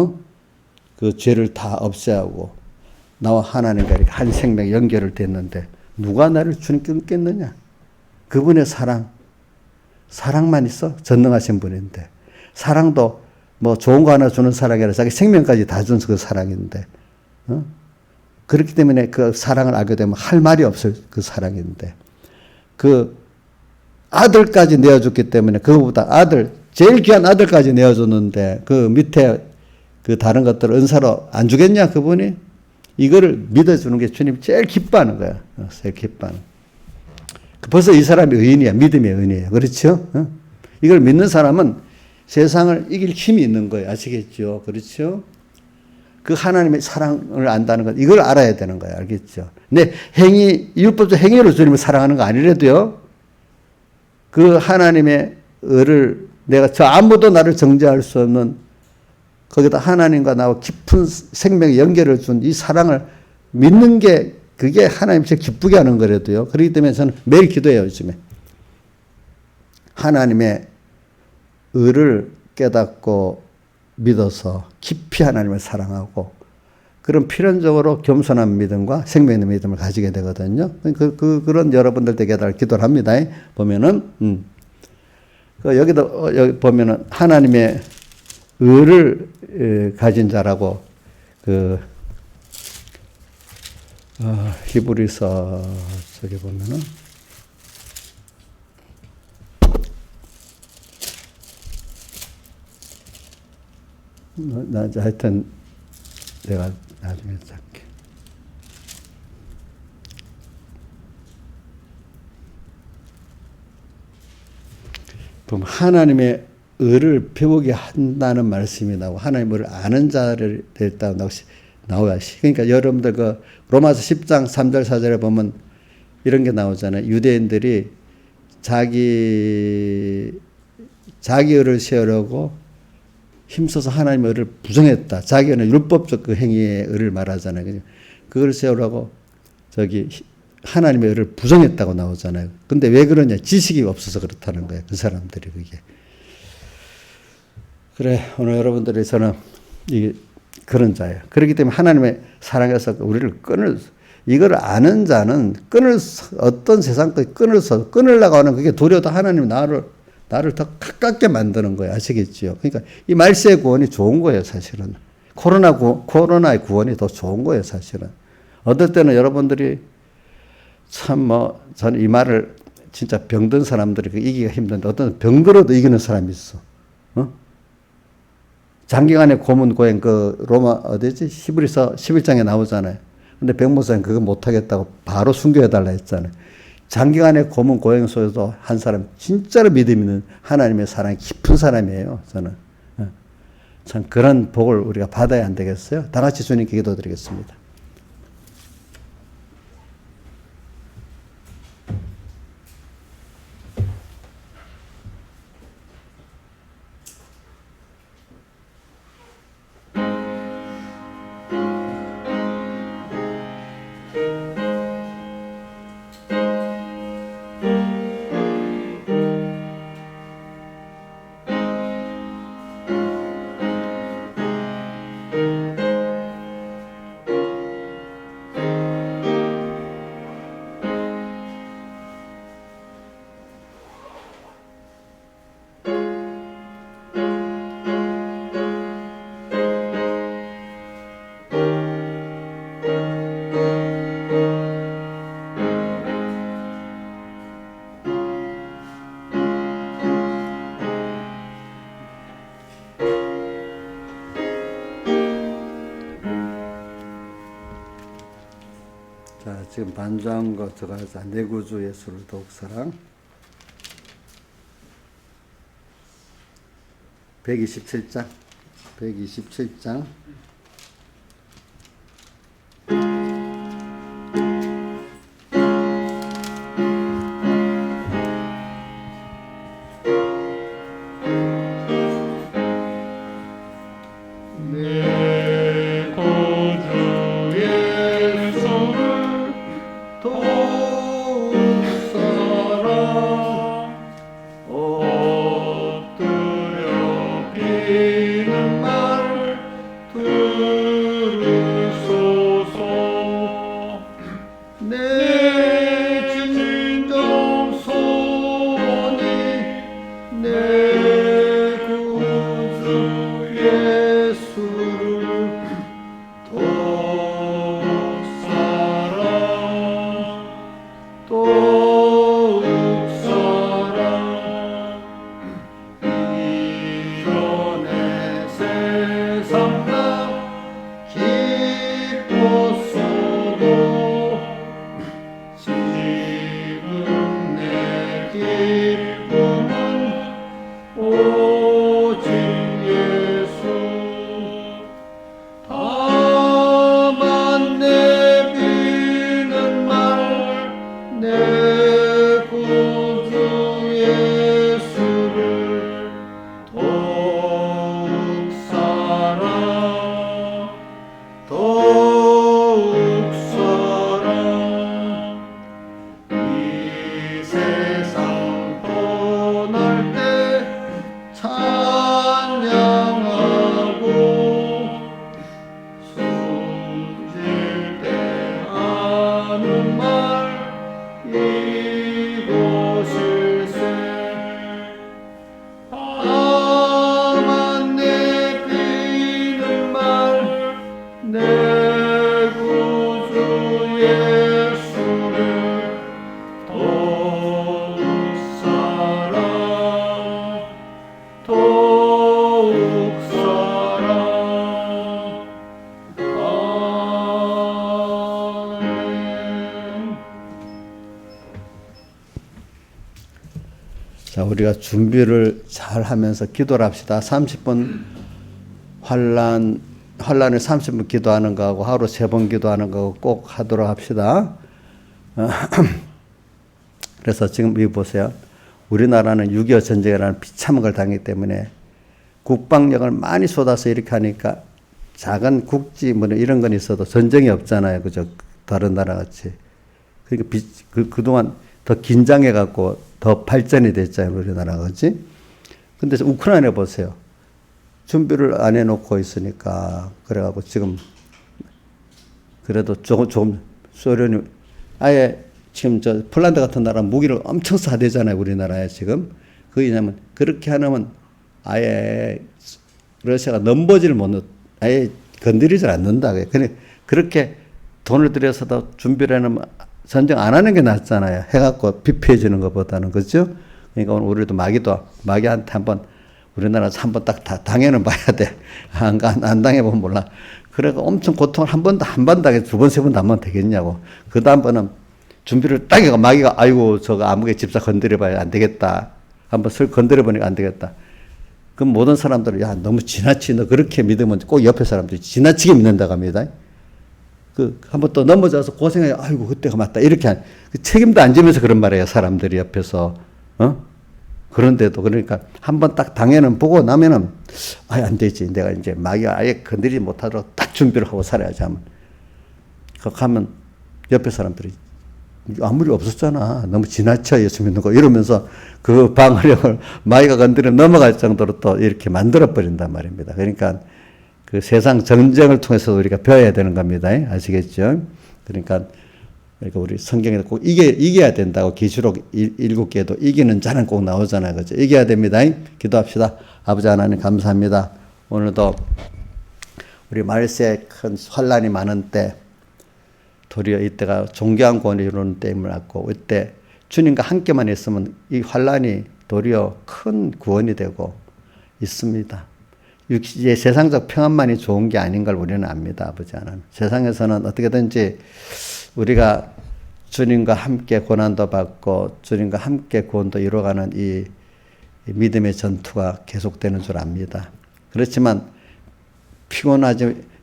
그 죄를 다 없애하고 나와 하나님과 이렇게 한 생명 연결을 됐는데 누가 나를 주님께 끊겠느냐? 그분의 사랑만 있어? 전능하신 분인데 사랑도 뭐 좋은 거 하나 주는 사랑이 아니라 자기 생명까지 다 준 그 사랑인데 그렇기 때문에 그 사랑을 알게 되면 할 말이 없을 그 사랑인데 그 아들까지 내어줬기 때문에 그거보다 제일 귀한 아들까지 내어줬는데 그 밑에 그 다른 것들을 은사로 안 주겠냐 그분이? 이거를 믿어주는 게 주님이 제일 기뻐하는 거야. 제일 기뻐하는. 벌써 이 사람이 의인이야. 믿음의 의인이에요. 그렇죠? 이걸 믿는 사람은 세상을 이길 힘이 있는 거예요. 아시겠죠? 그렇죠? 그 하나님의 사랑을 안다는 것, 이걸 알아야 되는 거예요. 알겠죠? 근데 율법적 행위로 주님을 사랑하는 거 아니래도요, 그 하나님의 의를 아무도 나를 정죄할 수 없는 거기다 하나님과 나와 깊은 생명의 연결을 준 이 사랑을 믿는 게 그게 하나님 제일 기쁘게 하는 거라도요. 그렇기 때문에 저는 매일 기도해요, 요즘에. 하나님의 의를 깨닫고 믿어서 깊이 하나님을 사랑하고 그런 필연적으로 겸손한 믿음과 생명 있는 믿음을 가지게 되거든요. 그런 여러분들 되게 기도를 합니다. 보면은, 여기 보면은 하나님의 의를 가진 자라고 히브리서 저기 보면은 하여튼 내가 나중에 찾게. 보면 하나님의 을을 배우게 한다는 말씀이 나오고 하나님 을을 아는 자를 됐다 나와야. 그러니까 여러분들 그 로마서 10장 3절 4절에 보면 이런 게 나오잖아요. 유대인들이 자기 을을 세우려고 힘써서 하나님의 을을 부정했다. 자기는 율법적 그 행위의 을을 말하잖아요. 그걸 세우려고 하나님의 을을 부정했다고 나오잖아요. 근데 왜 그러냐? 지식이 없어서 그렇다는 거예요. 그 사람들이 그게. 그래, 오늘 여러분들이 저는 그런 자예요. 그렇기 때문에 하나님의 사랑에서 우리를 이걸 아는 자는 어떤 세상까지 끊으려고 하는 그게 도리어 하나님 나를 더 가깝게 만드는 거예요. 아시겠지요? 그러니까 이 말세의 구원이 좋은 거예요, 사실은. 코로나의 구원이 더 좋은 거예요, 사실은. 어떨 때는 여러분들이 저는 이 말을 진짜 병든 사람들이 이기기가 힘든데 어떤 병들어도 이기는 사람이 있어. 장기간의 고문 고행 로마 어디지? 히브리서 11장에 나오잖아요. 근데 백모사는 그거 못하겠다고 바로 순교해달라 했잖아요. 장기간의 고문 고행 속에서 한 사람 진짜로 믿음 있는 하나님의 사랑이 깊은 사람이에요. 저는. 참 그런 복을 우리가 받아야 안 되겠어요? 다 같이 주님께 기도드리겠습니다. 자, 지금 반주한 거 들어가서 내 구주 예수를 더욱 사랑. 127장. 내 구주 예수를 더욱 사랑 엎드려 비는 말 우리가 준비를 잘 하면서 기도를 합시다. 30분 환란을 30분 기도하는 거하고 하루 3번 기도하는 거하고 꼭 하도록 합시다. 그래서 지금 여기 보세요. 우리나라는 6.25 전쟁이라는 비참한 걸 당했기 때문에 국방력을 많이 쏟아서 이렇게 하니까 작은 국지 뭐 이런 건 있어도 전쟁이 없잖아요. 그죠? 다른 나라 같이. 그러니까 그동안 더 긴장해갖고 더 발전이 됐잖아요. 우리나라가. 그지? 근데 우크라이나 보세요. 준비를 안 해놓고 있으니까. 그래갖고 지금 그래도 조금 소련이 아예 지금 폴란드 같은 나라 무기를 엄청 사대잖아요. 우리나라에 지금. 그게 왜냐면 그렇게 하면 아예 러시아가 넘보지를 아예 건드리질 않는다. 그렇게 돈을 들여서도 준비를 해놓으면 전쟁 안 하는 게 낫잖아요. 해갖고 피폐해지는 것보다는. 그죠? 그러니까 오늘 우리도 마귀한테 한번 우리나라에서 한번 딱 당해는 봐야 돼. 안 당해보면 몰라. 그래서 엄청 고통을 한 번 당해 2번, 3번 하면 되겠냐고. 그 다음번은 준비를 딱 해가 마귀가 아이고 저거 아무개 집사 건드려봐야 안 되겠다. 한번 슬 건드려보니까 안 되겠다. 그럼 모든 사람들은 야 너무 지나치게 너 그렇게 믿으면 꼭 옆에 사람들이 지나치게 믿는다고 합니다. 한번 또 넘어져서 고생해 아이고 그때가 맞다 이렇게 책임도 안 지면서 그런 말이에요. 사람들이 옆에서. 그런데도 그러니까 한번 딱 당해는 보고 나면은 안 되지. 내가 이제 마귀가 아예 건드리지 못하도록 딱 준비를 하고 살아야지 하면. 그렇게 하면 옆에 사람들이 아무 일 없었잖아. 너무 지나쳐 예수 믿는 거 이러면서 그 방어력을 마귀가 건드려 넘어갈 정도로 또 이렇게 만들어 버린단 말입니다. 그러니까 그 세상 전쟁을 통해서 우리가 배워야 되는 겁니다. 아시겠죠? 그러니까 우리 성경에 꼭 이겨야 된다고 계시록 7개도 이기는 자는 꼭 나오잖아요. 그죠? 이겨야 됩니다. 기도합시다. 아버지 하나님 감사합니다. 오늘도 우리 말세에 큰 환란이 많은 때 도리어 이때가 존귀한 구원이 이루는 때임을 알고 이때 주님과 함께만 있으면 이 환란이 도리어 큰 구원이 되고 있습니다. 이제 세상적 평안만이 좋은 게 아닌 걸 우리는 압니다. 아버지 하나님. 세상에서는 어떻게든지 우리가 주님과 함께 고난도 받고 주님과 함께 구원도 이루어가는 이 믿음의 전투가 계속되는 줄 압니다. 그렇지만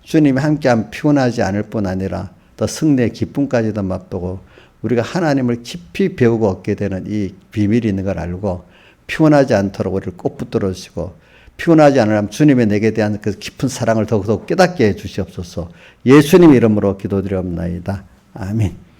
주님이 함께하면 피곤하지 않을 뿐 아니라 더 승리의 기쁨까지도 맛보고 우리가 하나님을 깊이 배우고 얻게 되는 이 비밀이 있는 걸 알고 피곤하지 않도록 우리를 꼭 붙들어 주시고 피곤하지 않으면 주님의 내게 대한 그 깊은 사랑을 더욱더 깨닫게 해 주시옵소서. 예수님 이름으로 기도드리옵나이다. 아멘.